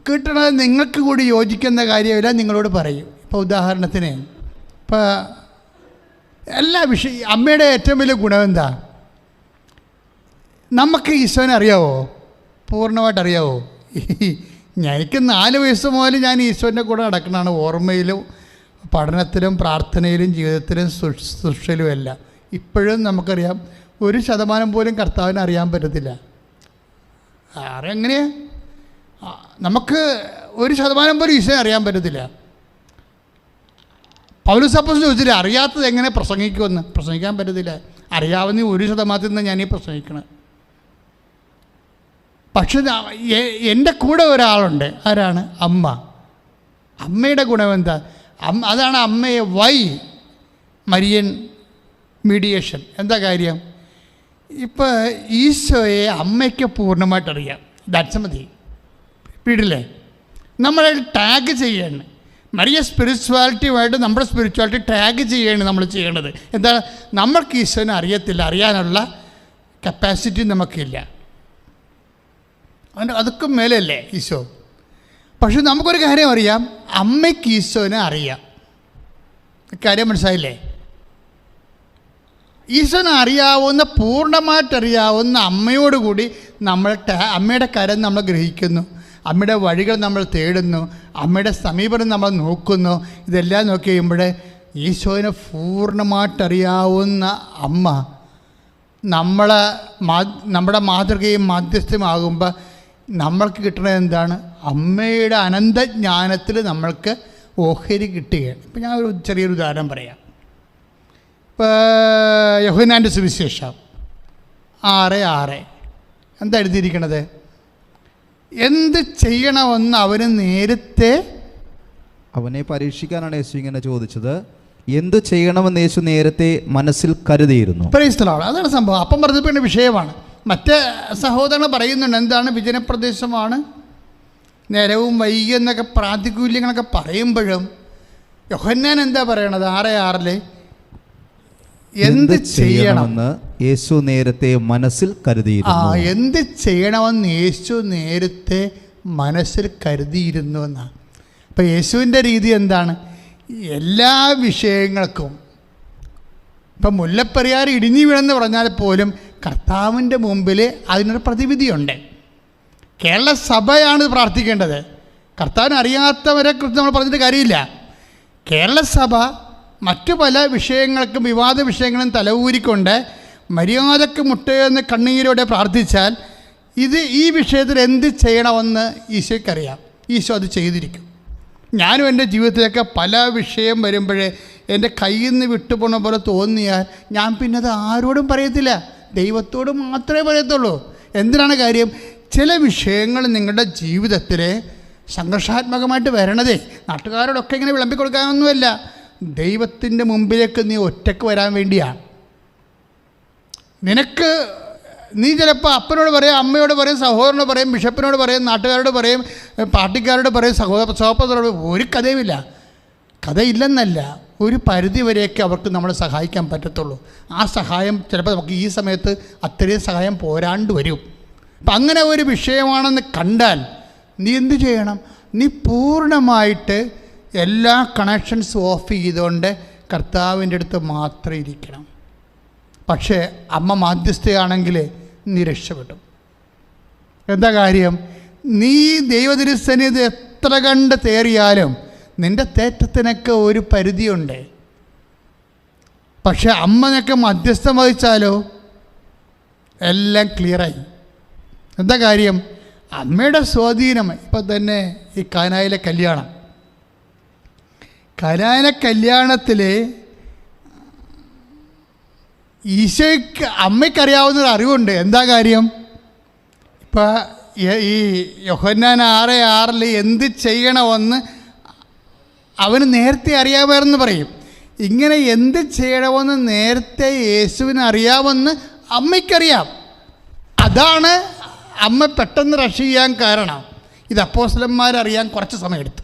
കിട്ടണത് നിങ്ങൾക്ക് കൂടി യോജിക്കുന്ന കാര്യമില്ല, നിങ്ങളോട് പറയും. ഇപ്പോൾ ഉദാഹരണത്തിന് ഇപ്പോൾ എല്ലാ അമ്മയുടെ ഏറ്റവും വലിയ ഗുണം എന്താ? നമുക്ക് ഈശോനെ അറിയാവോ? പൂർണ്ണമായിട്ട് അറിയാവോ? എനിക്ക് 4 വയസ്സ് മുതൽ ഞാൻ ഈശോൻ്റെ കൂടെ നടക്കുന്നതാണ്. ഓർമ്മയിലും പഠനത്തിലും പ്രാർത്ഥനയിലും ജീവിതത്തിലും സൃഷ്ടിയിലും എല്ലാം. ഇപ്പോഴും നമുക്കറിയാം 1% പോലും കർത്താവിനെ അറിയാൻ പറ്റത്തില്ല. എങ്ങനെയാ? നമുക്ക് 1% പോലും ഈശോനെ അറിയാൻ പറ്റത്തില്ല. പൗലോസ് അപ്പോസ്തലൻ ചോദിച്ചില്ല, അറിയാത്തത് എങ്ങനെ പ്രസംഗിക്കുമെന്ന്? പ്രസംഗിക്കാൻ പറ്റത്തില്ല. അറിയാവുന്ന 1% നിന്ന് ഞാനീ പ്രസംഗിക്കണം. പക്ഷെ എൻ്റെ കൂടെ ഒരാളുണ്ട്. ആരാണ്? അമ്മ. അമ്മയുടെ ഗുണം എന്താ? അതാണ് അമ്മയെ വൈ മരിയൻ മീഡിയേഷൻ. എന്താ കാര്യം? ഇപ്പോൾ ഈശോയെ അമ്മയ്ക്ക് പൂർണ്ണമായിട്ടറിയാം. ദാറ്റ്സ് മതി. വീട്ടിലെ നമ്മളെ ടാഗ് ചെയ്യാണ്. മരിയ സ്പിരിച്വാലിറ്റിയുമായിട്ട് നമ്മുടെ സ്പിരിച്വാലിറ്റി ടാഗ് ചെയ്യാണ് നമ്മൾ ചെയ്യേണ്ടത്. എന്താ? നമ്മൾക്ക് ഈശോനെ അറിയത്തില്ല, അറിയാനുള്ള കപ്പാസിറ്റി നമുക്കില്ല. അതൊക്കെ മേലല്ലേ ഈശോ. പക്ഷെ നമുക്കൊരു കാര്യം അറിയാം, അമ്മയ്ക്ക് ഈശോനെ അറിയാം. കാര്യം മനസ്സിലായില്ലേ? ഈശോനെ അറിയാവുന്ന, പൂർണ്ണമായിട്ടറിയാവുന്ന അമ്മയോടുകൂടി നമ്മൾ അമ്മയുടെ കരം നമ്മൾ ഗ്രഹിക്കുന്നു, അമ്മയുടെ വഴികൾ നമ്മൾ തേടുന്നു, അമ്മയുടെ സമീപനം നമ്മൾ നോക്കുന്നു. ഇതെല്ലാം നോക്കി കഴിയുമ്പോൾ ഈശോനെ പൂർണ്ണമായിട്ടറിയാവുന്ന അമ്മ നമ്മുടെ മാതൃകയും മാധ്യസ്ഥമാകുമ്പോൾ നമ്മൾക്ക് കിട്ടുന്നത് എന്താണ്? അമ്മയുടെ അനന്തജ്ഞാനത്തിൽ നമ്മൾക്ക് ഓഹരി കിട്ടുകയാണ്. ഇപ്പം ഞാൻ ഒരു ചെറിയൊരു ഉദാഹരണം പറയാം. ഇപ്പോൾ യോഹന്നാൻ്റെ സുവിശേഷം 6:6 എന്താ എഴുതിയിരിക്കണത്? എന്ത് ചെയ്യണമെന്ന് അവന് നേരത്തെ,
അവനെ പരീക്ഷിക്കാനാണ് യേശു ഇങ്ങനെ ചോദിച്ചത്. എന്ത് ചെയ്യണമെന്ന് യേശു നേരത്തെ മനസ്സിൽ കരുതിയിരുന്നു.
പ്രൈസ്തലാണ്. അതാണ് സംഭവം. അപ്പം പറഞ്ഞപ്പോൾ വിഷയമാണ്. മറ്റേ സഹോദരങ്ങൾ പറയുന്നുണ്ട് എന്താണ് വിജനപ്രദേശമാണ്, നേരവും വൈകി എന്നൊക്കെ പ്രാതികൂല്യങ്ങളൊക്കെ പറയുമ്പോഴും യോഹന്നാൻ എന്താ പറയണത്? 6:6 എന്ത് ചെയ്യണമെന്ന്
യേശു നേരത്തെ മനസ്സിൽ കരുതിയിരുന്നു.
എന്ത് ചെയ്യണമെന്ന് യേശു നേരത്തെ മനസ്സിൽ കരുതിയിരുന്നു എന്നാണ്. അപ്പം യേശുവിൻ്റെ രീതി എന്താണ്? എല്ലാ വിഷയങ്ങൾക്കും, ഇപ്പം മുല്ലപ്പെരിയാർ ഇടിഞ്ഞു വീണെന്ന് പറഞ്ഞാൽ പോലും കർത്താവിൻ്റെ മുമ്പിൽ അതിനൊരു പ്രതിവിധിയുണ്ട്. കേരള സഭയാണ് പ്രാർത്ഥിക്കേണ്ടത്. കർത്താവിന് അറിയാത്തവരെ കുറിച്ച് നമ്മൾ പറഞ്ഞിട്ട് കാര്യമില്ല. കേരള സഭ മറ്റു പല വിഷയങ്ങൾക്കും വിവാദ വിഷയങ്ങളും തലഊരിക്കൊണ്ട് മര്യാദക്ക് മുട്ടയെന്ന് കണ്ണീരോടെ പ്രാർത്ഥിച്ചാൽ ഈ വിഷയത്തിൽ എന്ത് ചെയ്യണമെന്ന് ഈശോയ്ക്കറിയാം. ഈശോ അത് ചെയ്തിരിക്കും. ഞാനും എൻ്റെ ജീവിതത്തിലൊക്കെ പല വിഷയം വരുമ്പോഴേ എൻ്റെ കയ്യിൽ നിന്ന് വിട്ടുപോണ പോലെ തോന്നിയാൽ ഞാൻ പിന്നെ അത് ആരോടും പറയത്തില്ല, ദൈവത്തോട് മാത്രമേ പറയത്തുള്ളൂ. എന്തിനാണ് കാര്യം? ചില വിഷയങ്ങൾ നിങ്ങളുടെ ജീവിതത്തിൽ സംഘർഷാത്മകമായിട്ട് വരണതേ നാട്ടുകാരോടൊക്കെ ഇങ്ങനെ വിളമ്പിക്കൊടുക്കാനൊന്നുമല്ല, ദൈവത്തിൻ്റെ മുമ്പിലേക്ക് നീ ഒറ്റയ്ക്ക് വരാൻ വേണ്ടിയാണ്. നീ ചിലപ്പോൾ അപ്പനോട് പറയും, അമ്മയോട് പറയും, സഹോദരനോട് പറയും, ബിഷപ്പിനോട് പറയും, നാട്ടുകാരോട് പറയും, പാർട്ടിക്കാരോട് പറയും, സഹോദരനോട് ഒരു കഥയുമില്ല. കഥയില്ലെന്നല്ല, ഒരു പരിധി വരെയൊക്കെ അവർക്ക് നമ്മളെ സഹായിക്കാൻ പറ്റത്തുള്ളൂ. ആ സഹായം ചിലപ്പോൾ നമുക്ക് ഈ സമയത്ത് അത്രയും സഹായം പോരാണ്ട് വരും. അപ്പം അങ്ങനെ ഒരു വിഷയമാണെന്ന് കണ്ടാൽ നീ എന്ത് ചെയ്യണം? നീ പൂർണ്ണമായിട്ട് എല്ലാ കണക്ഷൻസും ഓഫ് ചെയ്തുകൊണ്ട് കർത്താവിൻ്റെ അടുത്ത് മാത്രം ഇരിക്കണം. പക്ഷേ അമ്മ മാധ്യസ്ഥയാണെങ്കിൽ നീ രക്ഷപ്പെടും. എന്താ കാര്യം? നീ ദൈവതിരുസന്നിധി എത്ര കണ്ട് തേറിയാലും നിൻ്റെ തേറ്റത്തിനൊക്കെ ഒരു പരിധിയുണ്ട്. പക്ഷെ അമ്മനൊക്കെ മധ്യസ്ഥം വഹിച്ചാലോ എല്ലാം ക്ലിയറായി. എന്താ കാര്യം? അമ്മയുടെ സ്വാധീനം. ഇപ്പം തന്നെ ഈ കാനായിലെ കല്യാണത്തിൽ ഈശോയ്ക്ക് അമ്മയ്ക്കറിയാവുന്നൊരു അറിവുണ്ട്. എന്താ കാര്യം? ഇപ്പം ഈ യോഹന്നാൻ 6:6 എന്ത് ചെയ്യണമെന്ന് അവന് നേരത്തെ അറിയാമായിരുന്നു പറയും. ഇങ്ങനെ എന്ത് ചെയ്യണമെന്ന് നേരത്തെ യേശുവിന് അറിയാമെന്ന് അമ്മയ്ക്കറിയാം. അതാണ് അമ്മ പെട്ടെന്ന് റഷ് ചെയ്യാൻ കാരണം. ഇത് അപ്പോസ്തലന്മാരറിയാൻ കുറച്ച് സമയമെടുത്തു.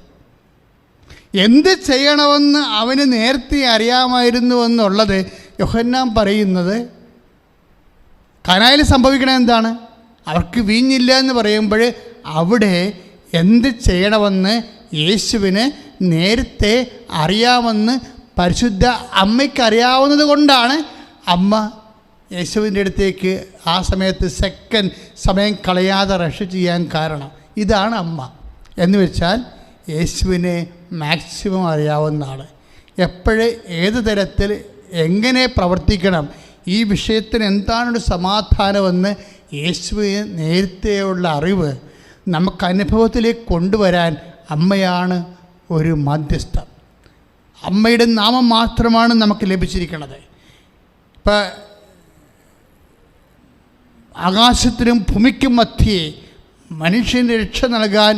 എന്ത് ചെയ്യണമെന്ന് അവന് നേരത്തെ അറിയാമായിരുന്നു എന്നുള്ളത് യോഹന്നാൻ പറയുന്നത്. കാനായിൽ സംഭവിക്കണത് എന്താണ്? അവർക്ക് വീഞ്ഞില്ല എന്ന് പറയുമ്പോൾ അവിടെ എന്ത് ചെയ്യണമെന്ന് യേശുവിന് നേരത്തെ അറിയാമെന്ന് പരിശുദ്ധ അമ്മയ്ക്കറിയാവുന്നത് കൊണ്ടാണ് അമ്മ യേശുവിൻ്റെ അടുത്തേക്ക് ആ സമയത്ത് സെക്കൻഡ് സമയം കളയാതെ റഷ് ചെയ്യാൻ കാരണം. ഇതാണ് അമ്മ എന്ന് വെച്ചാൽ യേശുവിനെ മാക്സിമം അറിയാവുന്ന ആൾ. എപ്പോഴും ഏത് തരത്തിൽ എങ്ങനെ പ്രവർത്തിക്കണം, ഈ വിഷയത്തിന് എന്താണൊരു സമാധാനമെന്ന് യേശുവിന് നേരത്തെയുള്ള അറിവ് നമുക്ക് അനുഭവത്തിലേക്ക് കൊണ്ടുവരാൻ അമ്മയാണ് ഒരു മധ്യസ്ഥ. അമ്മയുടെ നാമം മാത്രമാണ് നമുക്ക് ലഭിച്ചിരിക്കുന്നത്. ഇപ്പം ആകാശത്തിനും ഭൂമിക്കും മധ്യേ മനുഷ്യന് രക്ഷ നൽകാൻ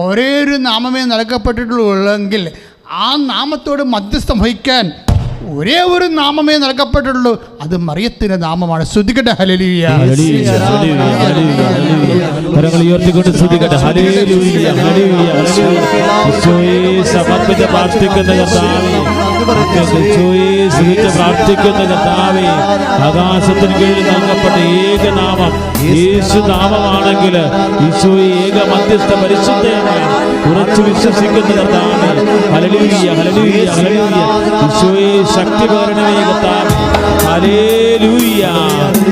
ഒരേ ഒരു നാമമേ നൽകപ്പെട്ടിട്ടുള്ളൂവെങ്കിൽ ആ നാമത്തോട് മധ്യസ്ഥം വഹിക്കാൻ ഒരേ ഒരു നാമമേ നൽകപ്പെട്ടുള്ളൂ. അത് മറിയത്തിൻ്റെ നാമമാണ്. ശ്രദ്ധിക്കട്ടെ. ഹല്ലേലൂയ.
ആകാശത്തിന് കീഴിൽ നൽകപ്പെട്ട ഏക നാമം യേശു നാമമാണെങ്കിൽ ഈശോയെ ഏക മധ്യസ്ഥ പരിശുദ്ധമായി ഉറച്ചു വിശ്വസിക്കുന്ന കർത്താവേ, ഹല്ലേലൂയ ഹല്ലേലൂയ ഹല്ലേലൂയ. ഈശോയെ ശക്തി പകരണമേ കർത്താവേ, ഹല്ലേലൂയ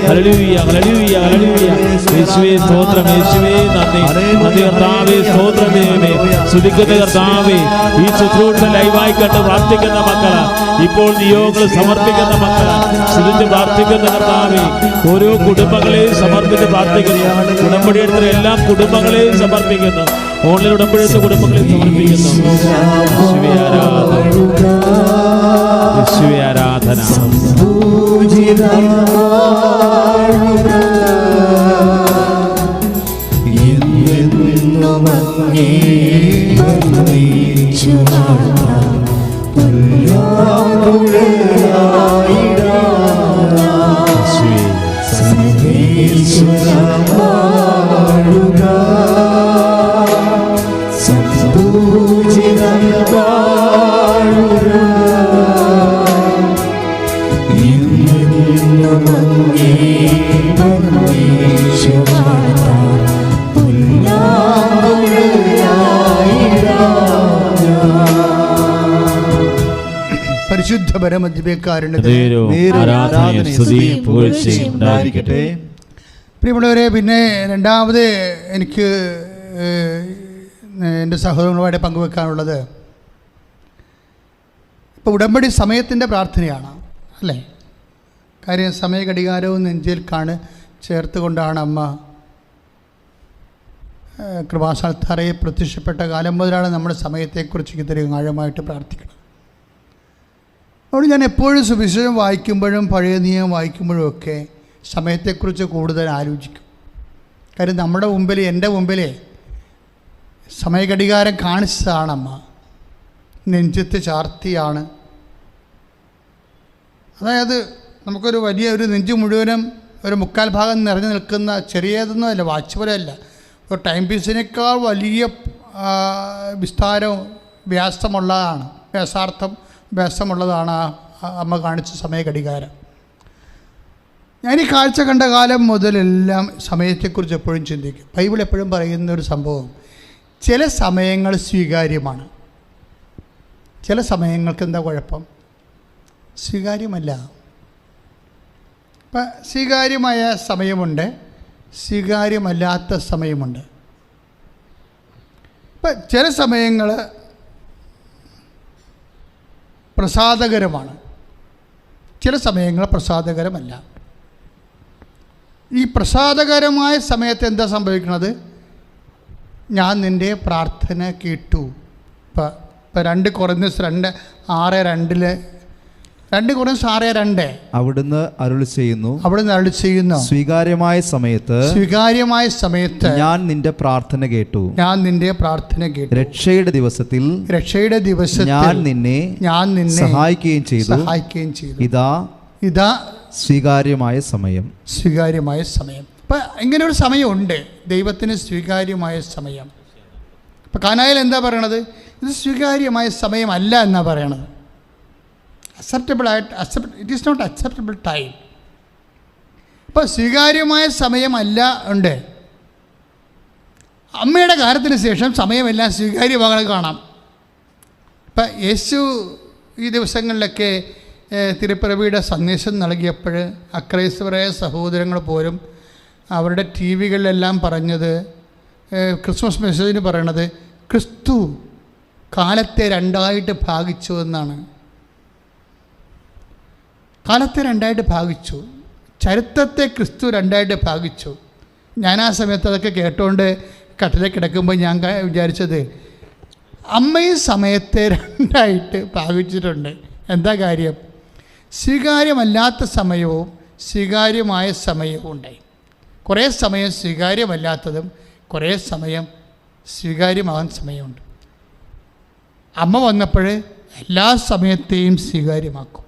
ഹല്ലേലൂയ ഹല്ലേലൂയ ഹല്ലേലൂയ. യേശുവേ സ്തോത്രം, യേശുവേ നന്ദി നന്ദി കർത്താവേ, സ്തോത്രം ദൈവമേ. സ്തുതിക്കുന്ന കർത്താവേ, ഈ ശുശ്രൂഷ ലൈവായി കണ്ട് പ്രാർത്ഥിക്കുന്ന മക്കള്, ഇപ്പോൾ നിയോഗങ്ങൾ സമർപ്പിക്കുന്ന മക്കള്, സ്തുതിച്ച് പ്രാർത്ഥിക്കുന്ന കർത്താവേ, ഓരോ കുടുംബങ്ങളെയും സമർപ്പിച്ച് പ്രാർത്ഥിക്കുന്നു. ഉടമ്പടി എടുത്ത എല്ലാ കുടുംബങ്ങളെയും സമർപ്പിക്കുന്നു. ഓൺലൈൻ ഉടമ്പടി എടുത്ത കുടുംബങ്ങളെയും സമർപ്പിക്കുന്നു. യേശുവേ ആരാധന, യേശുവേ ആരാധന.
പരിശുദ്ധ പരമദിവ്യകാരുണ്യ പ്രിയമുള്ളവരെ, പിന്നെ രണ്ടാമത് എനിക്ക് എൻ്റെ സഹോദരങ്ങളുമായിട്ട് പങ്കുവെക്കാനുള്ളത്, ഇപ്പോൾ ഉടമ്പടി സമയത്തിൻ്റെ പ്രാർത്ഥനയാണ് അല്ലേ? കാര്യം സമയ ഘടികാരവും നെഞ്ചിൽ ചേർത്തുകൊണ്ടാണ് അമ്മ കൃപാസ്ഥാനത്തറയിൽ പ്രത്യക്ഷപ്പെട്ട കാലം മുതലാണ് നമ്മുടെ സമയത്തെക്കുറിച്ച് ഇത്രയും ആഴമായിട്ട് പ്രാർത്ഥിക്കണം. അതുകൊണ്ട് ഞാൻ എപ്പോഴും സുവിശേഷം വായിക്കുമ്പോഴും പഴയ നിയമം വായിക്കുമ്പോഴും ഒക്കെ സമയത്തെക്കുറിച്ച് കൂടുതൽ ആലോചിക്കും. കാര്യം നമ്മുടെ മുമ്പിൽ, എൻ്റെ മുമ്പിൽ സമയഘടികാരം കാണിച്ചതാണ് അമ്മ, നെഞ്ചത്ത് ചാർത്തിയാണ്. അതായത് നമുക്കൊരു വലിയ ഒരു നെഞ്ച് മുഴുവനും ഒരു 3/4 ഭാഗം നിറഞ്ഞു നിൽക്കുന്ന ചെറിയതൊന്നുമല്ല, വാച്ച് പോലെയല്ല, ഒരു ടൈം പീസിനേക്കാൾ വലിയ വിസ്താരവും വ്യാസമുള്ളതാണ് അമ്മ കാണിച്ച സമയഘടികാരം. ഞാൻ ഈ കാഴ്ച കണ്ട കാലം മുതലെല്ലാം സമയത്തെക്കുറിച്ച് എപ്പോഴും ചിന്തിക്കും. ബൈബിൾ എപ്പോഴും പറയുന്ന ഒരു സംഭവം, ചില സമയങ്ങൾ സ്വീകാര്യമാണ്, ചില സമയങ്ങൾക്ക് എന്താ കുഴപ്പം? സ്വീകാര്യമല്ല. ഇപ്പം സ്വീകാര്യമായ സമയമുണ്ട്, സ്വീകാര്യമല്ലാത്ത സമയമുണ്ട്. ഇപ്പം ചില സമയങ്ങൾ പ്രസാദകരമാണ്, ചില സമയങ്ങൾ പ്രസാദകരമല്ല. ഈ പ്രസാദകരമായ സമയത്ത് എന്താ സംഭവിക്കുന്നത്? ഞാൻ നിൻ്റെ പ്രാർത്ഥന കേട്ടു. ഇപ്പം 2 കൊറിന്തോസ് 6:2
അവിടുന്ന് അരുളി ചെയ്യുന്നു, സ്വീകാര്യമായ സമയത്ത് ഞാൻ നിന്റെ പ്രാർത്ഥന കേട്ടു. രക്ഷയുടെ ദിവസത്തിൽ ഞാൻ നിന്നെ സഹായിക്കുകയും ചെയ്തു. ഇതാ സ്വീകാര്യമായ സമയം.
അപ്പം ഇങ്ങനെ ഒരു സമയമുണ്ട്, ദൈവത്തിന് സ്വീകാര്യമായ സമയം. ഇപ്പം കാനായിൽ എന്താ പറയണത്? ഇത് സ്വീകാര്യമായ സമയമല്ല എന്നാണ് പറയണത്. It is not acceptable time. അപ്പോൾ സ്വീകാര്യമായ സമയമല്ല ഉണ്ട്. അമ്മയുടെ കാര്യത്തിന് ശേഷം സമയമെല്ലാം സ്വീകാര്യമാകണം കാണാം. ഇപ്പം യേശു ഈ ദിവസങ്ങളിലൊക്കെ തിരുപ്പിറവിയുടെ സന്ദേശം നൽകിയപ്പോൾ അക്രൈസ്തവരായ സഹോദരങ്ങൾ പോലും അവരുടെ ടി വികളിലെല്ലാം പറഞ്ഞത്, ക്രിസ്മസ് മെസ്സേജിന് പറയണത്, ക്രിസ്തു കാലത്തെ 2 ഭാഗിച്ചു എന്നാണ്. കാലത്തെ 2 ഭാഗിച്ചു, ചരിത്രത്തെ ക്രിസ്തു 2 ഭാഗിച്ചു. ഞാൻ ആ സമയത്ത് അതൊക്കെ കേട്ടുകൊണ്ട് കട്ടിലേക്ക് കിടക്കുമ്പോൾ ഞാൻ വിചാരിച്ചത്, അമ്മയും സമയത്തെ 2 ഭാഗിച്ചിട്ടുണ്ട്. എന്താ കാര്യം? സ്വീകാര്യമല്ലാത്ത സമയവും സ്വീകാര്യമായ സമയവും ഉണ്ടായി. കുറേ സമയം സ്വീകാര്യമല്ലാത്തതും കുറേ സമയം സ്വീകാര്യമാകാൻ സമയമുണ്ട്. അമ്മ വന്നപ്പോൾ എല്ലാ സമയത്തെയും സ്വീകാര്യമാക്കും.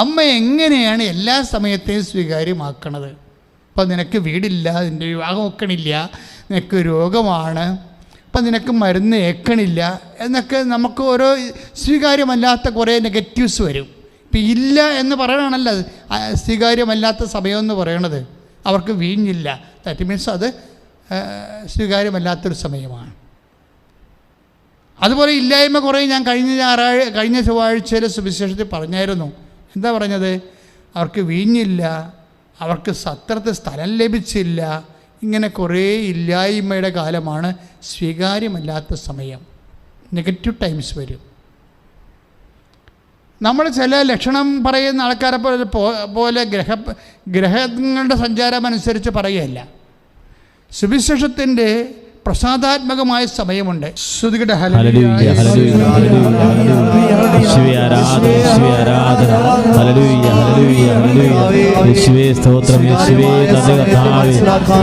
അമ്മ എങ്ങനെയാണ് എല്ലാ സമയത്തെയും സ്വീകാര്യമാക്കണത്? ഇപ്പം നിനക്ക് വീടില്ല, നിൻ്റെ വിവാഹം ഒക്കണില്ല, നിനക്ക് രോഗമാണ്, ഇപ്പം നിനക്ക് മരുന്ന് ഏക്കണില്ല എന്നൊക്കെ നമുക്ക് ഓരോ സ്വീകാര്യമല്ലാത്ത കുറേ നെഗറ്റീവ്സ് വരും. ഇപ്പം ഇല്ല എന്ന് പറയണമല്ല സ്വീകാര്യമല്ലാത്ത സമയമെന്ന് പറയണത്. അവർക്ക് വീഞ്ഞില്ല, ദാറ്റ് മീൻസ് അത് സ്വീകാര്യമല്ലാത്തൊരു സമയമാണ്. അതുപോലെ ഇല്ലായ്മ കുറേ ഞാൻ കഴിഞ്ഞ ചൊവ്വാഴ്ചയിൽ സുവിശേഷത്തിൽ പറഞ്ഞായിരുന്നു. എന്താ പറഞ്ഞത്? അവർക്ക് വീഞ്ഞില്ല, അവർക്ക് സത്രത്തിൽ സ്ഥലം ലഭിച്ചില്ല, ഇങ്ങനെ കുറേ ഇല്ലായ്മയുടെ കാലമാണ് സ്വീകാര്യമല്ലാത്ത സമയം. നെഗറ്റീവ് ടൈംസ് വരും. നമ്മൾ ചില ലക്ഷണം പറയുന്ന ആൾക്കാരെ പോലെ ഗ്രഹങ്ങളുടെ സഞ്ചാരമനുസരിച്ച് പറയുകയല്ല. സുവിശേഷത്തിൻ്റെ പ്രസാദാത്മകമായ സമയമുണ്ട്. ശ്രുതികട
ഹല്ലേലൂയ ഹല്ലേലൂയ യേശുവേ ആരാധന യേശുവേ ആരാധന ഹല്ലേലൂയ ഹല്ലേലൂയ ഹല്ലേലൂയ യേശുവേ സ്തോത്രം യേശുവേ നന്ദി കർത്താവേ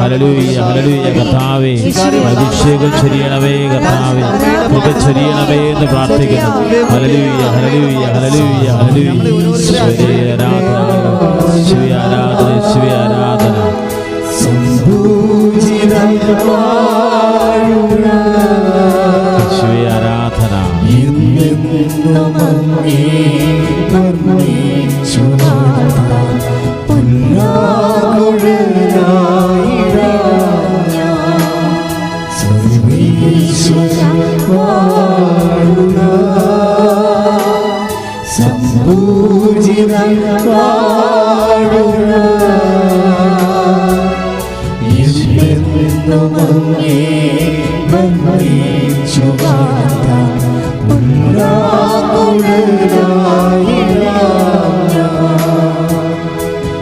ഹല്ലേലൂയ ഹല്ലേലൂയ കർത്താവേ അഭിഷേകം ചൊരിയണമേ കർത്താവേ കൃപ ചൊരിയണമേ എന്ന് പ്രാർത്ഥിക്കുന്നു. ഹല്ലേലൂയ ഹല്ലേലൂയ ഹല്ലേലൂയ ഹല്ലേലൂയ യേശുവേ ആരാധന യേശുവേ ആരാധന യേശുവേ ആരാധന യേശുവേ ആരാധന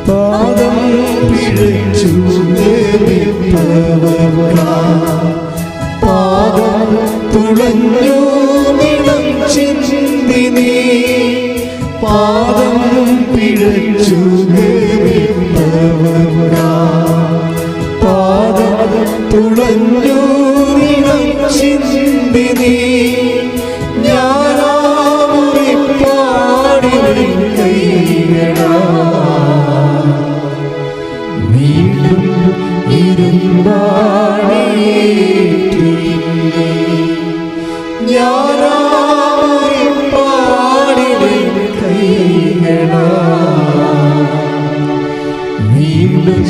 പാദം പിഴച്ചു പാദം തുളഞ്ഞു നിടം ചിന്തിനി പാദം പിഴച്ചു പാദം തുളഞ്ഞു നിടം ചിന്തിനി ഞാനാമുറിപ്പാടി കൈകളാ വീണ്ടും ഇരുമ്പാടിയേറ്റില്ലേ ഞാനാമുറിപ്പാടി കൈകളാ വീണ്ടും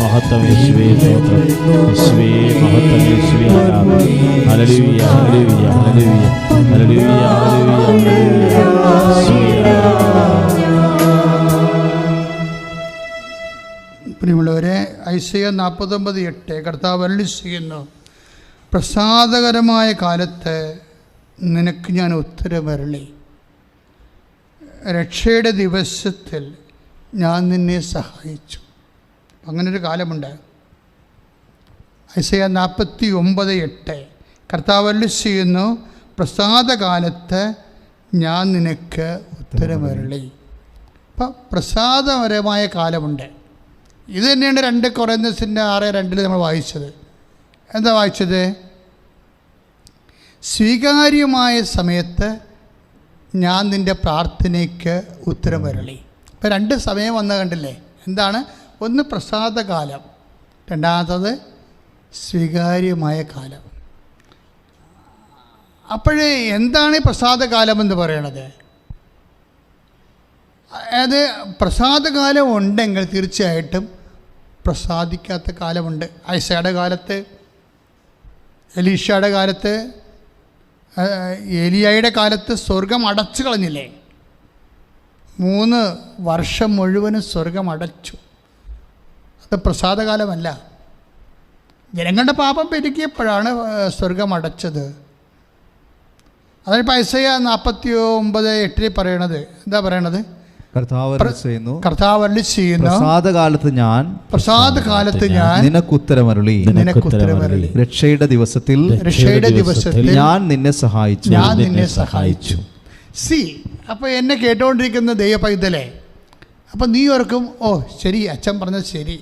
മഹത്വം യേശുവേ സ്തോത്രം യേശുവേ മഹത്വം യേശുവേ ആരാധന hallelujah hallelujah hallelujah hallelujah hallelujah
പ്രിയമുള്ളവരെ, ഐസയ്യ 49:8 കർത്താവ് അരുളി ചെയ്യുന്നു, പ്രസാദകരമായ കാലത്ത് നിനക്ക് ഞാൻ ഉത്തരമരുളി, രക്ഷയുടെ ദിവസത്തിൽ ഞാൻ നിന്നെ സഹായിച്ചു. അങ്ങനൊരു കാലമുണ്ട്. ഐസയ്യ 49:8 കർത്താവ് അരുളി ചെയ്യുന്നു, പ്രസാദകാലത്ത് ഞാൻ നിനക്ക് ഉത്തരമരുളി. അപ്പം പ്രസാദപരമായ കാലമുണ്ട്. ഇത് തന്നെയാണ് 2 കൊറിന്തോസിൻ്റെ 6:2 നമ്മൾ വായിച്ചത്. എന്താ വായിച്ചത്? സ്വീകാര്യമായ സമയത്ത് ഞാൻ നിൻ്റെ പ്രാർത്ഥനയ്ക്ക് ഉത്തരമരുളി. ഇപ്പം 2 സമയം വന്ന കണ്ടില്ലേ? എന്താണ്? ഒന്ന് പ്രസാദകാലം, രണ്ടാമത്തത് സ്വീകാര്യമായ കാലം. അപ്പോഴേ എന്താണ് പ്രസാദകാലം എന്ന് പറയണത്? അത് പ്രസാദകാലം ഉണ്ടെങ്കിൽ തീർച്ചയായിട്ടും പ്രസാദിക്കാത്ത കാലമുണ്ട്. ഐസയുടെ കാലത്ത്, എലീഷയുടെ കാലത്ത്, ഏലിയായുടെ കാലത്ത് സ്വർഗം അടച്ചു കളഞ്ഞില്ലേ? 3 വർഷം മുഴുവനും സ്വർഗം അടച്ചു. അത് പ്രസാദകാലമല്ല. ജനങ്ങളുടെ പാപം പെരുകിയപ്പോഴാണ് സ്വർഗം അടച്ചത്. അതായത് ഐസയ്യ 49:8 പറയണത് എന്താ പറയണത്?
കർത്താവ് അരുളി ചെയ്യുന്നു,
പ്രസാദകാലത്ത് ഞാൻ
നിനക്കുത്തരമരുളി, രക്ഷയുടെ ദിവസത്തിൽ ഞാൻ നിന്നെ സഹായിച്ചു.
അപ്പോൾ എന്നെ കേട്ടുകൊണ്ടിരിക്കുന്ന ദൈവ പൈതലേ, അപ്പം നീ ഓർക്കും, ഓ ശരി, അച്ഛൻ പറഞ്ഞത് ശരി.